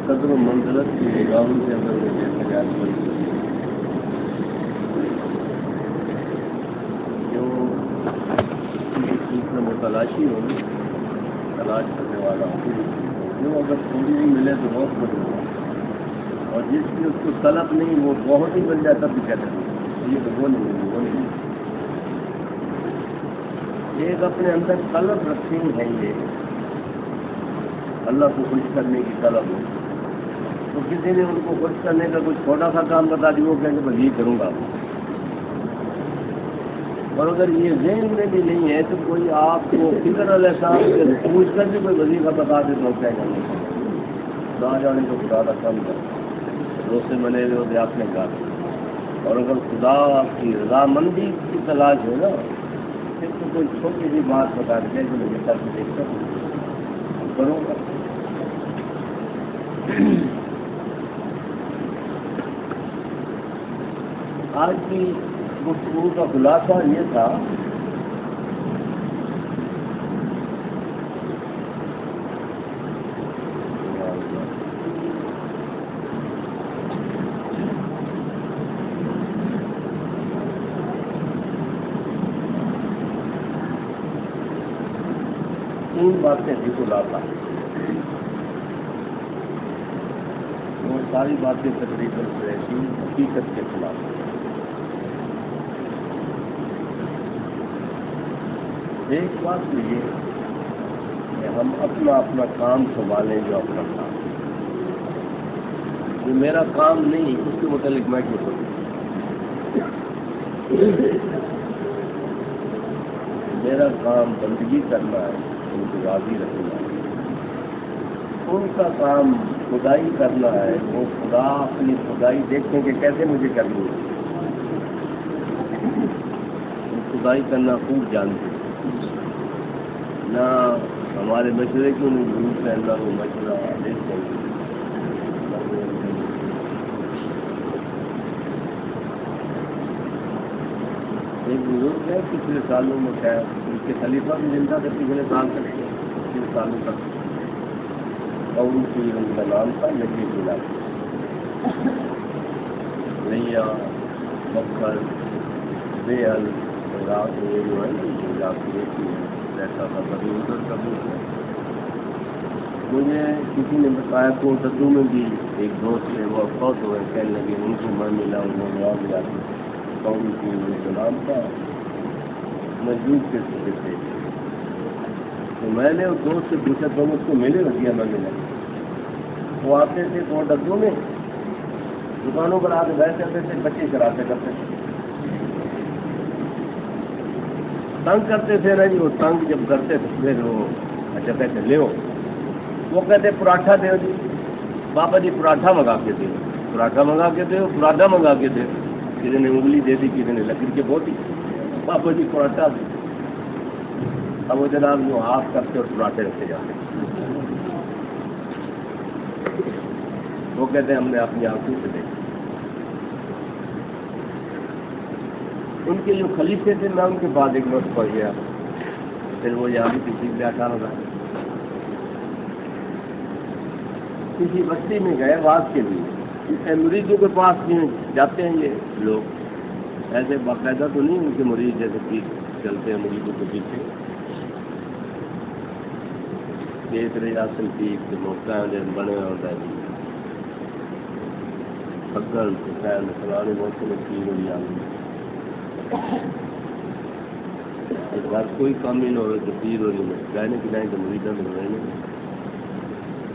قدر و منزلت کی نگاہوں سے اگر وہ دیکھا جائے جو چیز میں متلاشی ہو, تلاش کرنے والا ہو, جو اگر تھوڑی بھی ملے تو بہت بڑی ہو, اور جس کی اس کو طلب نہیں وہ بہت ہی مل جاتا بھی کہتے ہیں یہ تو وہ نہیں. ایک اپنے اندر طلب رکھنی ہے, یہ اللہ کو خوش کرنے کی طلب ہو تو کسی نے ان کو خوش کرنے کا کچھ چھوٹا سا کام بتا دی, وہ کہیں گے بس یہ کروں گا. اور اگر یہ ذہن میں بھی نہیں ہے تو کوئی آپ کو فکر علیہ السلام سے پوچھ کر بھی کوئی وظیفہ بتا دے تو کیا کریں گے, نہ جانے کو خدا کا کم کر دوست سے ملے ہوئے ہوتے آپ نے کہا. اور اگر خدا آپ کی رضامندی کی تلاش ہے نا پھر تو کوئی چھوٹی سی بات بتا دے کہ مجھے کر کے دیکھ کر کروں گا. آج کی گفتگو کا خلاصہ یہ تھا تین باتیں بھی خلاصہ, وہ ساری باتیں تقریباً ایسی حقیقت کے خلاف. ایک بات تو یہ کہ ہم اپنا کام سنبھالیں, جو اپنا کام جو میرا کام نہیں اس کے متعلق میں کیوں کروں. میرا کام بندگی کرنا ہے, ان کو راضی رکھنا ہے. ان کا کام خدائی کرنا ہے, وہ خدا اپنی خدائی دیکھیں کہ کیسے مجھے کرنی ہے. خدائی کرنا خوب جانتے ہیں, نہ ہمارے مشورے کی انہیں ضرورت ہے, نہ وہ مشورہ دیکھتے ہیں. ایک بزرگ ہے پچھلے سالوں میں کیا ان کے خلیفہ بھی زندہ تھے پچھلے سال تک, پچھلے سالوں تک, اور ان کی ان کا نام تھا نجیب اللہ. لیا مکھن بیل رات میں جو ہے رات رہتا تھا کبھی ادھر کبھی ادھر. مجھے کسی نے بتایا کو ددو میں بھی ایک دوست ہے وہ فوت ہوئے کہنے لگے ان کو میں ملا انہوں نے آگ جا کے قوم کی غلام تھا مجبور کے سکے تھے. تو میں نے اس دوست سے پوچھا تو اس کو ملے گا دیا میں ملا. وہ آتے تھے تو ڈبوں میں دکانوں پر آ کے بیٹھ جاتے تھے بچے کراتے کرتے تھے تنگ کرتے تھے نا جی. وہ تنگ جب کرتے تھے پھر وہ اچھا کہتے لے وہ کہتے پراٹھا دے جی بابا جی پراٹھا منگا کے دے پراٹھا منگا کے دے پراٹھا منگا کے دے. کسی نے انگلی دے دی کسی نے لکڑی کے بوٹی بابا جی پراٹھا دے. اب وہ جناب یوں ہاتھ کرتے اور پراٹھے رکھتے جاتے. وہ کہتے ہیں ہم نے اپنی آنکھوں سے دیکھا. ان کے جو خلیفے تھے میں ان کے بعد ایک وقت پڑ گیا. پھر وہ یہاں بھی کسی لے آٹھا لگا کسی بستی میں گئے آواز کے لیے. مریضوں کے پاس جاتے ہیں یہ لوگ ایسے باقاعدہ تو نہیں ان کے مریض جیسے کہ چلتے ہیں مریضوں کے پیچھے دیکھ رہے آسن کی موقع بنے ہوئے ہوتا ہے اگر فلانے موقع میں کی ہوئی آگے بات کوئی کم ہی نہ ہو تو پیر ہو نہیں گائے کہ جائیں تو مریضوں میں رہے نہیں.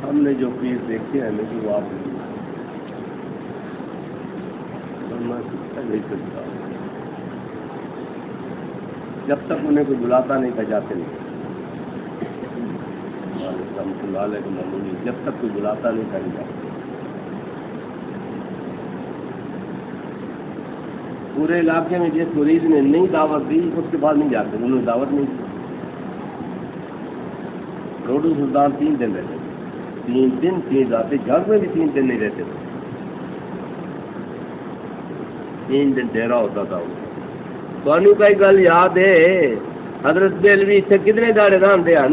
ہم نے جو پیر دیکھتے ہیں ہمیں کہ وہ آپ نہیں سکتا جب تک انہیں کوئی بلاتا نہیں تھا جاتے نہیں. معمولی جب تک کوئی بلاتا نہیں تھا نہیں جاتے. پورے علاقے میں جس مریض نے نہیں دعوت دی اس کے بعد نہیں جاتے. انہوں نے دعوت نہیں دی. روڈو سلطان 3 دن رہتے 3 دن 3 راتیں گھر میں بھی 3 دن نہیں رہتے تھے. 3 دن ڈیرا ہوتا تھا. تو کئی گل یاد ہے حضرت دہلوی اتنے کتنے داڑے رہتے ہیں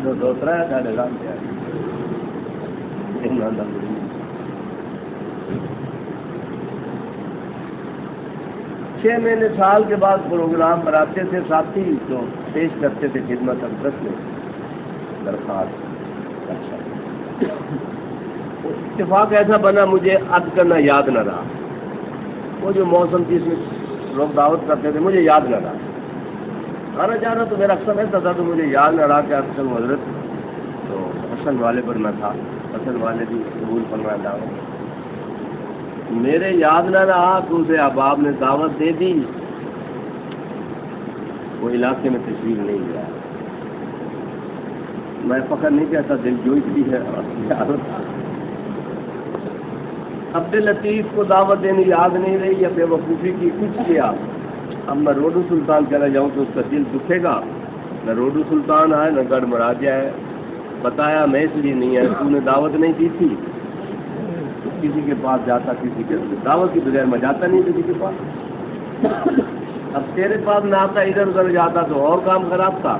2-3 داڑے رہتے ہیں. 6 مہینے سال کے بعد پروگرام بناتے تھے ساتھی تو پیش کرتے تھے خدمت اقدس میں درخواست. اتفاق ایسا بنا مجھے عد کرنا یاد نہ رہا. وہ جو موسم جس میں لوگ دعوت کرتے تھے مجھے یاد نہ رہا. آنا جانا تو میرا اکثر ایسا تھا تو مجھے یاد نہ رہا کہ اکثر حضرت تو حسن والے پر میں تھا. حسن والے بھی قبول فرمایا دعوت. میرے یاد نہ رہا کہ اسے احباب نے دعوت دے دی. وہ علاقے میں تشریف نہیں لیا. میں فخر نہیں کہتا دل جوئی کی ہے. عبد الطیف کو دعوت دینی یاد نہیں رہی یا بے وقوفی کی کچھ کیا. اب میں روڈو سلطان چلا جاؤں تو اس کا دل دکھے گا. نہ روڈو سلطان ہے نہ گڑھ مراجہ ہے. بتایا میں اس لیے نہیں ہے تو نے دعوت نہیں دی تھی. کسی کے پاس جاتا کسی کے دعوت کی بغیر میں جاتا نہیں کسی کے پاس. اب تیرے پاس نہ آتا ادھر ادھر جاتا تو اور کام خراب تھا.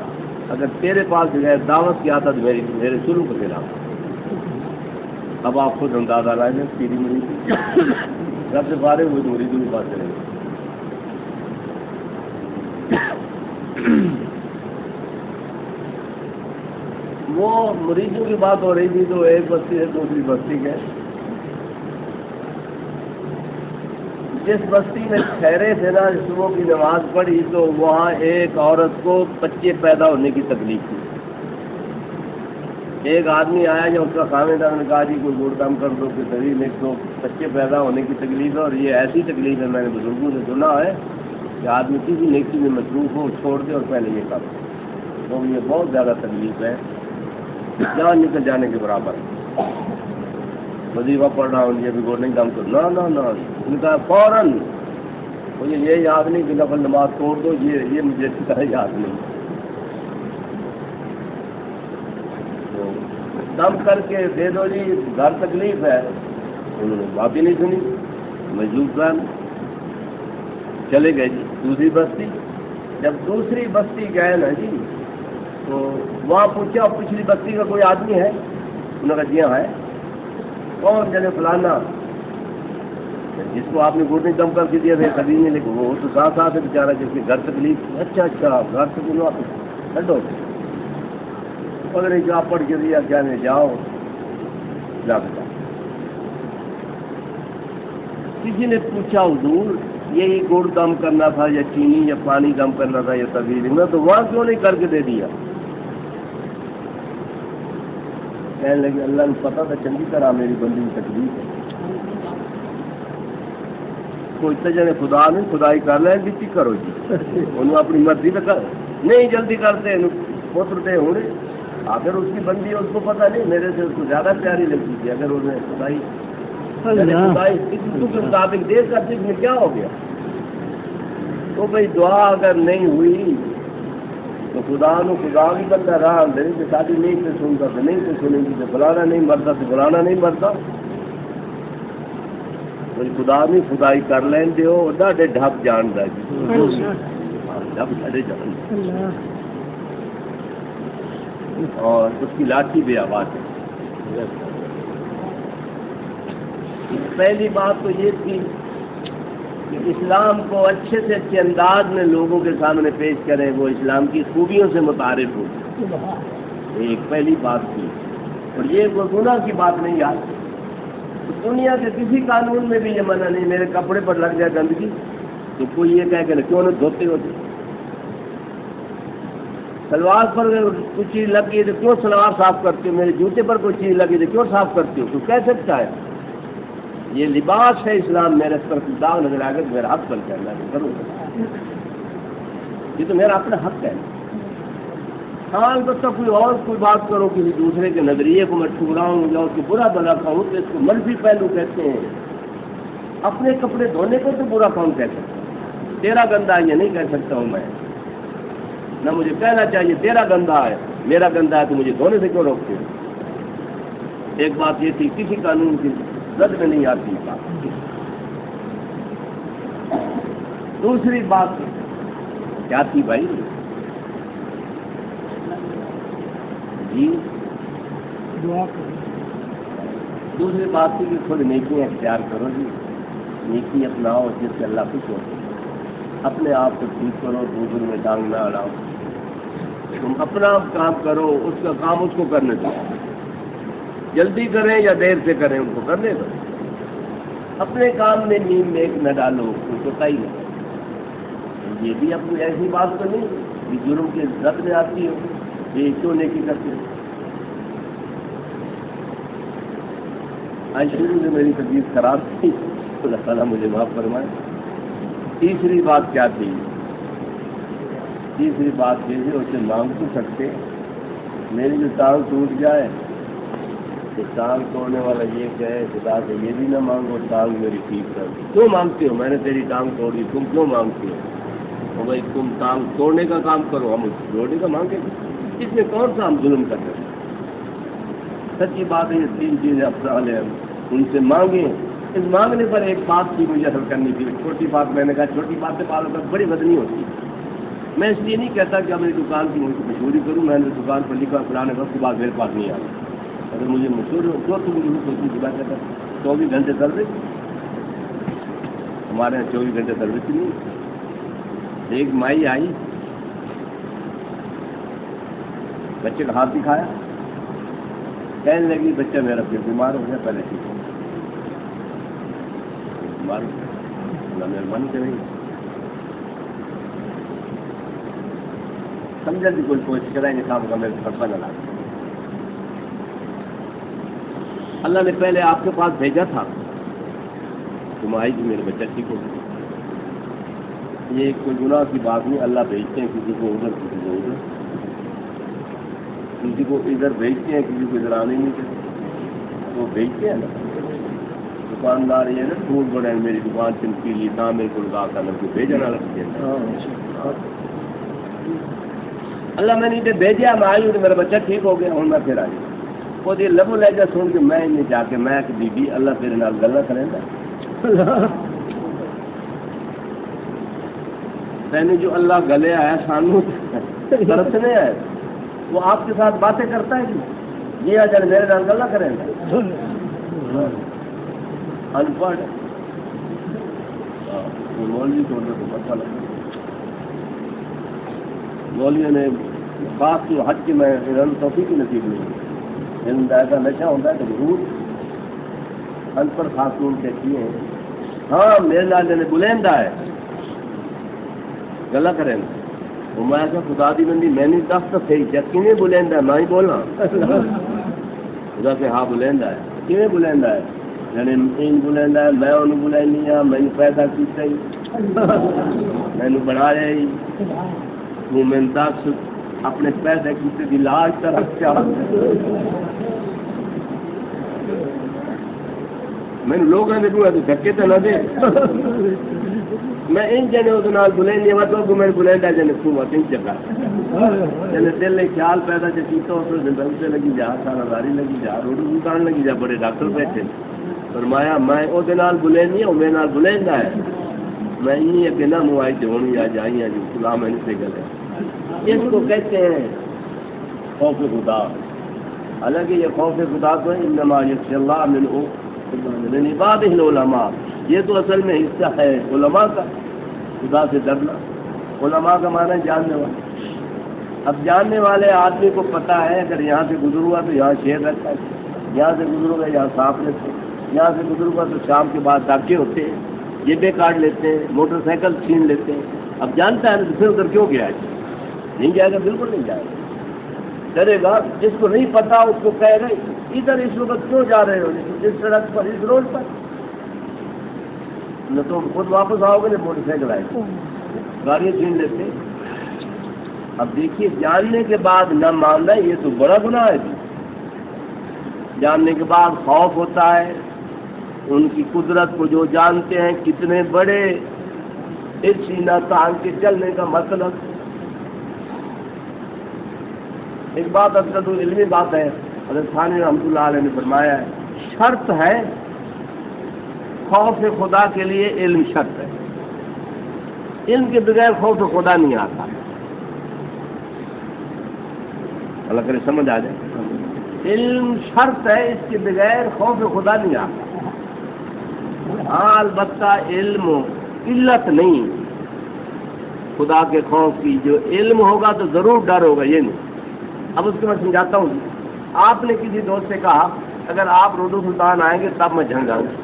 اگر تیرے پاس بغیر دعوت کی آتا تو میرے شروع کو خلاف. اب آپ خود اندازہ لائیں گے سیدھی مریض سب سے فارغ ہوئی مریضوں کے پاس چلیں گے. وہ مریضوں کی بات ہو رہی تھی تو ایک بستی ہے دوسری بستی ہے. جس بستی میں ٹھہرے تھے نا صبح کی نماز پڑھی تو وہاں ایک عورت کو بچے پیدا ہونے کی تکلیف تھی. ایک آدمی آیا جو اس کا خامد نے کہا جی کوئی گڑ کام کر دو کہ شریر میں تو بچے پیدا ہونے کی تکلیف ہے. اور یہ ایسی تکلیف ہے میں نے بزرگوں سے سنا ہے کہ آدمی کسی نیکی میں مصروف ہو چھوڑ دے اور پہلے یہ کر. تو یہ بہت زیادہ تکلیف ہے جان نکل جانے کے برابر. وظیفہ پڑھ رہا ہوں یہ بھی گوڑ نہیں کام کر نہ ان کا فوراً مجھے یہ یاد نہیں کہ نفل نماز توڑ دو. یہ مجھے یاد نہیں. دم کر کے دے دو جی گھر تکلیف ہے. انہوں نے بات ہی نہیں سنی. مجبور خان چلے گئے جی دوسری بستی. جب دوسری بستی گئے نا جی تو وہاں پوچھا پچھلی بستی کا کوئی آدمی ہے. انہوں نے کہا جی ہاں ہے. تو کون جنے فلانا جس کو آپ نے گھٹنے دم کر کے دیا تھا خریدنے لے وہ تو ساتھ ساتھ ہے بیچارہ جس کے گھر تکلیف اچھا گھر تک چھڈو اگر کیا پڑھ کے دیا کیا نہیں جاؤ جا کے کسی نے پوچھا حضور یہی گڑ دم کرنا تھا یا چینی یا پانی دم کرنا تھا یا طویل میں تو وہاں کیوں نہیں کر کے دے دیا؟ کہنے لگے اللہ نے پتا تھا چنگی طرح میری بندی کی تکلیف ہے کوئی تجنے خدا نہیں خدائی کر لیں بھی کرو جی انہوں اپنی مرضی پہ کر نہیں جلدی کرتے پوترتے ہونے اگر اس کی بندی ہے اس کو پتہ نہیں میرے سے اس کو زیادہ پیاری لگتی تھی اگر انہیں خدائی کے مطابق دیر کرتے اس میں کیا ہو گیا؟ تو بھائی دعا اگر نہیں ہوئی تو خدا بھی بندہ رہا اندر کہ شادی نہیں سے سنتا تو نہیں سے سنیں گی تو فلانا نہیں مرتا تو فلانا نہیں مرتا بھائی خدا نہیں خدائی کر لیں دے ہو ڈاڈے ڈھک جان دا جی ڈھک ڈھڑے جان اور اس کی لاٹھی بے آواز ہے. پہلی بات تو یہ تھی کہ اسلام کو اچھے سے اچھے انداز میں لوگوں کے سامنے پیش کریں وہ اسلام کی خوبیوں سے متعارف ہو ایک پہلی بات تھی اور یہ کوئی گناہ کی بات نہیں یاد دنیا کے کسی قانون میں بھی یہ منع نہیں میرے کپڑے پر لگ جائے گندگی تو کوئی یہ کہے کہ کیوں نہ دھوتے ہوتے سلوار پر کچھ چیز لگ گئی تو کیوں سلوار صاف کرتے ہو میرے جوتے پر کوئی چیز لگی تو کیوں صاف کرتے ہو تو کہہ سکتا ہے یہ لباس ہے اسلام میرے پر داغ نظر آ گیا میرا حق بن کرنا کروں یہ تو میرا اپنا حق ہے ہاں البتہ کوئی اور کوئی بات کرو کسی دوسرے کے نظریے کو میں ٹھکراؤں یا اس کو برا بنا کہوں تو اس کو منفی پہلو کہتے ہیں اپنے کپڑے دھونے کو تو برا کون کہہ سکتا تیرا گندا یہ نہیں کہہ سکتا ہوں میں نہ مجھے کہنا چاہیے تیرا گندا ہے میرا گندا ہے تو مجھے دھونے سے کیوں روکتے ہو ایک بات یہ تھی کسی قانون کی رد میں نہیں آتی بات دوسری بات کیا تھی بھائی جی دوسری بات تھی کہ خود نیکیاں اختیار کرو جی نیکی اپناؤ جس سے اللہ خوش ہو اپنے آپ کو ٹھیک کرو دوسروں میں ٹانگ نہ اڑاؤ تم اپنا کام کرو اس کا کام اس کو کرنے دو جلدی کریں یا دیر سے کریں ان کو کرنے دو اپنے کام میں نیم میں ایک نہ ڈالو ان کو طے نہ یہ بھی اپنی ایسی بات تو نہیں کہ جرم کے رد میں آتی ہو یہ کیوں نیکی کرتے ہیں آج شروع سے میری طبیعت خراب تھی اللہ تعالیٰ مجھے معاف فرمائے تیسری بات کیا تھی تیسری بات یہ ہے اسے مانگ تو سکتے میری جو ٹانگ ٹوٹ جائے تو ٹانگ توڑنے والا یہ کہے خدا سے یہ بھی نہ مانگو ٹانگ میری ٹھیک کر کیوں مانگتے ہو میں نے تیری ٹانگ توڑی تم کیوں مانگتے ہو بھائی تم ٹانگ توڑنے کا کام کرو ہم جوڑنے کا مانگیں اس میں کون سا ہم ظلم کر رہے ہیں سچی بات ہے یہ تین چیزیں افضل ہیں ان سے مانگیں اس مانگنے پر ایک بات کی مجھے حل کرنی تھی چھوٹی بات میں نے کہا چھوٹی بات سے پالوں پر بڑی بدنی ہوتی ہے میں اس لیے نہیں کہتا کہ میری دکان کی مجھے مشہوری کروں میں نے دکان پر لکھا پرانے وقت کے بعد میرے پاس نہیں آیا اگر مجھے مشہور ہو تو مجھے کوئی دکان کہتا 24 گھنٹے سروس ہمارے یہاں 24 گھنٹے سروس نہیں ایک مائی آئی بچے کا ہاتھ دکھایا کہنے لگی بچہ میرا پھر بیمار ہو گیا پہلے ٹھیک بیمار اللہ مہربانی کرے گی سمجھا کہ کوئی کوشش کریں گے کام کا میرے پتہ نہ لگا اللہ نے پہلے آپ کے پاس بھیجا تھا تم آئی کہ میرے بچہ ٹھیک ہو گیا یہ کوئی گناہ کی بات نہیں اللہ بھیجتے ہیں کسی کو ادھر کسی کو ادھر کسی کو ادھر بھیجتے ہیں کسی کو ادھر آنے نہیں چاہتے وہ بھیجتے ہیں نا دکاندار یہ نا ٹوٹ بڑے میری دکان چمکیلی نہ میرے کو لگا کر کو بھیجنا لگتے ہیں اللہ میں نے بھیجا میں آئی ہوں تو میرا بچہ ٹھیک ہو گیا ہوں میں پھر آئی وہ یہ لبو لہجہ سن کے میں نہیں جا کے میں کہ بی بی اللہ تیرے نال گلا کریں گا میں جو اللہ گلے آیا سانو برتنے آئے وہ آپ کے ساتھ باتیں کرتا ہے کہ یہ اگر میرے نال گلا کریں گا ان پڑھ مولوی کو پتہ لگا مولوی نے خاص جو حج کی میں توفیق کی نصیب نہیں علم ایسا نشہ ہوتا ہے تو ضرور ان پر خاتون کہتی ہیں ہاں میرے لال نے بلندہ ہے گلا کریں وہ میں ایسا خدا دی بندی میں نہیں دس تو صحیح چکی نہیں بلندہ ہے میں ہی بولنا خدا سے ہاں بلندہ ہے کیوں بلندہ ہے یعنی ان بلندہ ہے میں انہوں بلندی ہاں میں نے پیدا کیتا ہی میں نے بنایا ہی وہ میں دس اپنے پیدا کیتے دی لاج طرح چاہ میں لوگوں نے بولا تو دھکے تو نہ دے میں ان جنے اس نال بلندی مطلب میں بلندا جنے قوت ان چکا جنے دل میں خیال پیدا کیتا اس زندگی سے لگی جا سارا لگی جا روڈ دکان لگی جا بڑے ڈاکٹر بیٹھے فرمایا میں او دے نال بلندی ہوں میرے نال بلندا ہے میں انہی اگے نہ موائی تے ہونی آ جائی ہیں جو خدا میں نے سے گل ہے اس کو کہتے ہیں خوف خدا حالانکہ یہ خوف خدا تو ہے انما یخشى اللہ من عباده العلماء یہ تو اصل میں حصہ ہے علماء کا خدا سے ڈرنا علماء کا معنی جاننے والے اب جاننے والے آدمی کو پتہ ہے اگر یہاں سے گزر ہوا تو یہاں شیر رکھتا ہے یہاں سے گزر ہوگا یہاں صاف رکھتے ہیں یہاں سے گزر ہوا تو شام کے بعد ڈاکے ہوتے ہیں جیبیں کاٹ لیتے ہیں موٹر سائیکل چھین لیتے ہیں اب جانتا ہے تو پھر ادھر کیوں گیا ہے نہیں جائے گا بالکل نہیں جائے گا ڈرے گا جس کو نہیں پتا اس کو کہے گا ادھر اس وقت کیوں جا رہے ہو اس سڑک پر اس روڈ پر نہ تو خود واپس آؤ گے نہ موٹر سائیکل آئے گا گاڑیاں چھین لیتے اب دیکھیے جاننے کے بعد نہ ماننا یہ تو بڑا گناہ ہے جاننے کے بعد خوف ہوتا ہے ان کی قدرت کو جو جانتے ہیں کتنے بڑے اس سینہ تان کے چلنے کا مطلب ایک بات اصل تو علمی بات ہے حضرت ثانی رحمۃ اللہ علیہ نے فرمایا ہے شرط ہے خوف خدا کے لیے علم شرط ہے علم کے بغیر خوف خدا نہیں آتا اللہ کرے سمجھ آ جائے علم شرط ہے اس کے بغیر خوف خدا نہیں آتا ہاں البتہ علم علت نہیں خدا کے خوف کی جو علم ہوگا تو ضرور ڈر ہوگا یہ نہیں اب اس کو میں سمجھاتا ہوں آپ نے کسی دوست سے کہا اگر آپ روڈو سلطان آئیں گے تب میں جنگ آؤں گا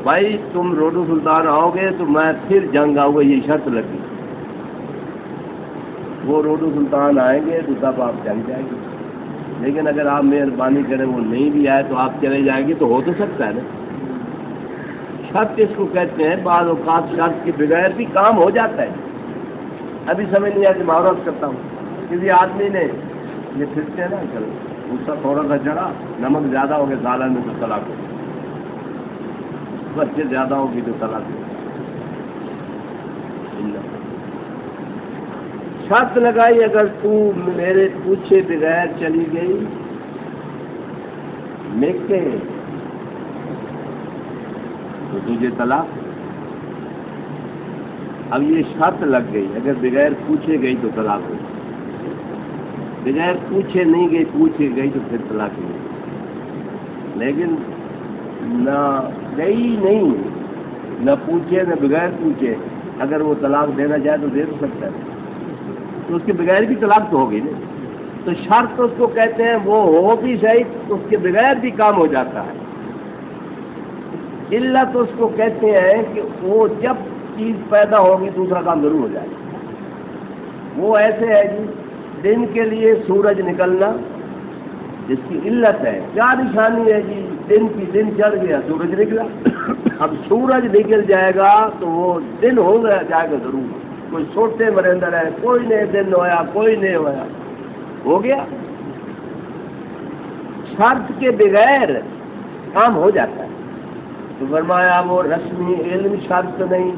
بھائی تم روڈو سلطان آؤ گے تو میں پھر جنگ آؤں گا یہ شرط لگی وہ روڈو سلطان آئیں گے تو تب آپ جنگ جائیں گے لیکن اگر آپ مہربانی کریں وہ نہیں بھی آئے تو آپ چلے جائیں گے تو ہو تو سکتا ہے نا شرط اس کو کہتے ہیں بعض اوقات شرط کے بغیر بھی کام ہو جاتا ہے ابھی سمجھ نہیں آیا کہ معاورت کرتا ہوں کسی آدمی نے یہ پھرتے ہیں نا چلو غصہ تھوڑا سا چڑھا نمک زیادہ ہو گیا سالن میں تو طلاق ہو بچے زیادہ ہوگی تو طلاق ہو شرط لگائی اگر تو میرے پوچھے بغیر چلی گئی میکے تو تجھے طلاق اب یہ شرط لگ گئی اگر بغیر پوچھے گئی تو طلاق ہو بغیر پوچھے نہیں گئی پوچھے گئی تو پھر طلاق نہیں لیکن نہ گئی نہیں نہ پوچھے نہ بغیر پوچھے اگر وہ طلاق دینا چاہے تو دے تو سکتا ہے تو اس کے بغیر بھی طلاق تو ہوگی نا تو شرط اس کو کہتے ہیں وہ ہو بھی صحیح اس کے بغیر بھی کام ہو جاتا ہے علت اس کو کہتے ہیں کہ وہ جب چیز پیدا ہوگی دوسرا کام ضرور ہو جائے گا وہ ایسے ہے جی دن کے لیے سورج نکلنا جس کی علت ہے کیا نشانی ہے جی دن کی دن چڑھ گیا سورج نکلا اب سورج نکل جائے گا تو وہ دن ہو گیا جائے گا ضرور کوئی سوٹے مرندر ہے کوئی نہیں دن ہویا کوئی نہیں ہویا ہو گیا شرط کے بغیر کام ہو جاتا ہے تو فرمایا وہ رسمی علم شرط نہیں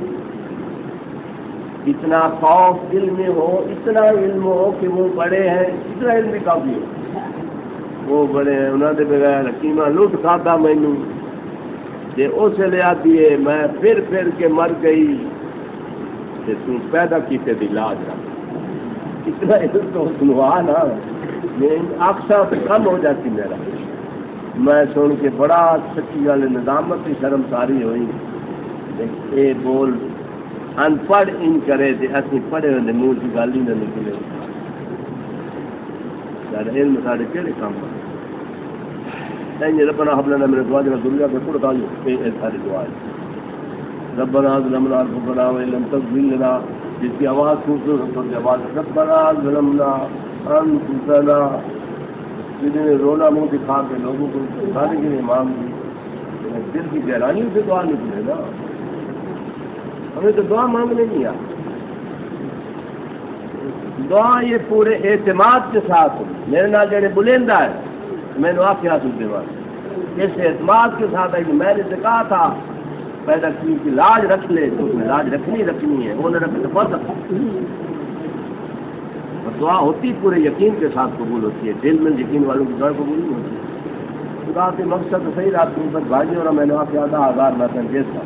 اتنا خوف دل میں ہو اتنا علم ہو کہ وہ بڑے ہیں اتنا علم بھی کافی ہو وہ بڑے ہیں انہوں نے بغیر حکیمہ لٹ کھاتا مینو کہ اسے لے آتی ہے میں پھر کے مر گئی کہ تم پیدا کیتے دی لاج رہا اتنا علم تو سنوا نا اکثر کم ہو جاتی میرا میں سن کے بڑا سچی گل ندامت کی شرم ساری ہوئی اے بول ان پڑھ ان کرے تے اسی پڑھے ہوئے منہ کی گل ہی نہ نکلے سارے علم سارے کہڑے کام ہیں ربنا حب لنا من ازواجنا ذرياتنا قرة اعين اے ساری دعا ہے ربنا ظلمنا انفسنا وان لم تغفر لنا جس کی آواز خوبصورت ہوتی ہے آواز ربنا ظلمنا انفسنا جنہیں رونا منہ دکھا کے لوگوں کو سارے کے لیے مانگ دی دل کی گہرائیوں سے دعا نکلے نا ہمیں تو دعا مانگنے نہیں آ دعا یہ پورے اعتماد کے ساتھ میرے نال جڑے بلندہ ہے میں نے آپ کے ہاتھ دے بات اس اعتماد کے ساتھ ہے کہ میں نے سے کہا تھا پیدا کی کہ لاج رکھ لے تو لاج رکھنی ہے وہ نہ رکھے تو بہت دعا ہوتی پورے یقین کے ساتھ قبول ہوتی ہے دل میں یقین والوں کی دعا قبول نہیں ہوتی خدا کے مقصد تو صحیح رات میں بھائی اور میں نے آپ کے 10,000 میں سنجیز تھا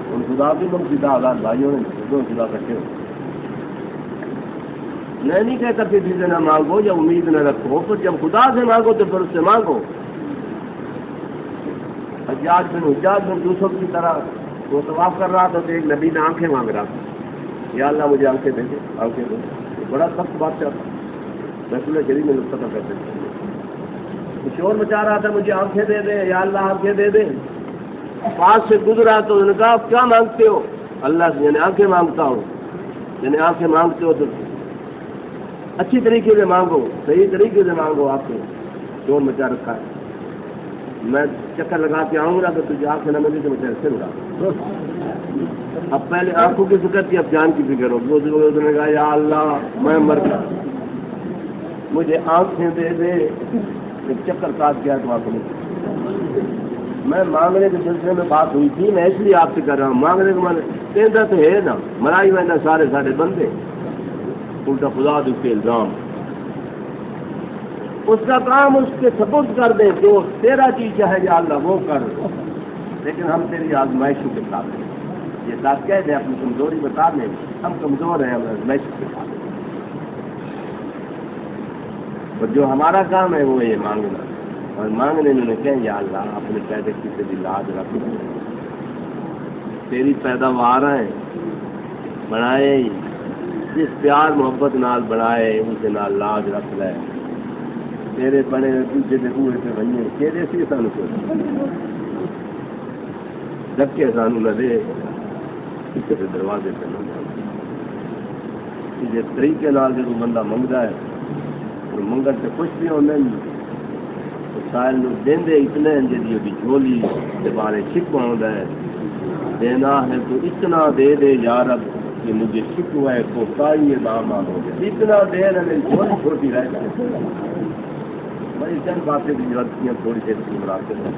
ان خدا بھی مقصد 10,000 بھائیوں نے دو خدا کٹے ہو میں نہیں کہتا کہ چیزیں نہ مانگو یا امید نہ رکھو پر جب خدا سے مانگو تو پھر اس سے مانگو حجاج بن یوسف کی طرح وہ طواف کر رہا تھا تو ایک نبی نے آنکھیں مانگ رہا تھا یا اللہ مجھے آنکھیں دے دے آنکھیں دے بڑا سخت بادشاہ تھا رسول کریم میں قتل کرتے تھے شور مچا رہا تھا مجھے آنکھیں دے دے یا اللہ آنکھیں دے دے پاس سے گزرا تو انہوں نے کہا آپ کیا مانگتے ہو اللہ سے یعنی آنکھیں مانگتا ہوں یعنی آنکھیں مانگتے ہو تو اچھی طریقے سے مانگو صحیح طریقے سے مانگو آپ کو شور مچا رکھا ہے میں چکر لگا کے آؤں گا تو تجھے آنکھیں نہ ملی تو مجھے ایسے اڑا اب پہلے آنکھوں کی فکر تھی اب جان کی فکر ہوگی اس نے کہا یا اللہ میں مر گیا مجھے آنکھیں دے دے ایک چکر کاٹ گیا تو آنکھوں میں مانگنے کے سلسلے میں بات ہوئی تھی میں اس لیے آپ سے کر رہا ہوں مانگنے کو میں کہتا تو ہے نا مرائی میں سارے سارے بندے الٹا خدا اس کے الزام اس کا کام اس کے سپورٹ کر دیں جو تیرا چیز چاہے یا اللہ وہ کر لیکن ہم تیری آزمائشوں کے ساتھ ہیں یہ بات کہہ دیں اپنی کمزوری بتا دیں ہم کمزور ہیں آزمائشوں کے ساتھ اور جو ہمارا کام ہے وہ یہ مانگنا اور مانگنے میں کہیں یا اللہ اپنے پیدے کی سے بھی لاج رکھ تیری پیداوار ہیں بنائے جس پیار محبت نال بنائے ان کے نال لاج رکھ لے تیرے بڑے دوسرے کے اوڑے سے بنیے تیرے سے سانو کو دھکے سانو نہ دے کسی کے دروازے پہ نہ جس طریقے نال جو بندہ منگتا ہے اور منگن سے خوش بھی ہونے تو سائل نو دیندے اتنے ہیں جی جھولی کے بارے شکوا ہوتا ہے دینا ہے تو اتنا دے دے یا رب کہ مجھے شکوا ہے کوتاہی دام ہو گیا اتنا دے رہے میری چھوٹی چھوٹی رہ جائے بڑی چند باتیں بھی ضرورت ہیں تھوڑی دیر کی مراتے ہیں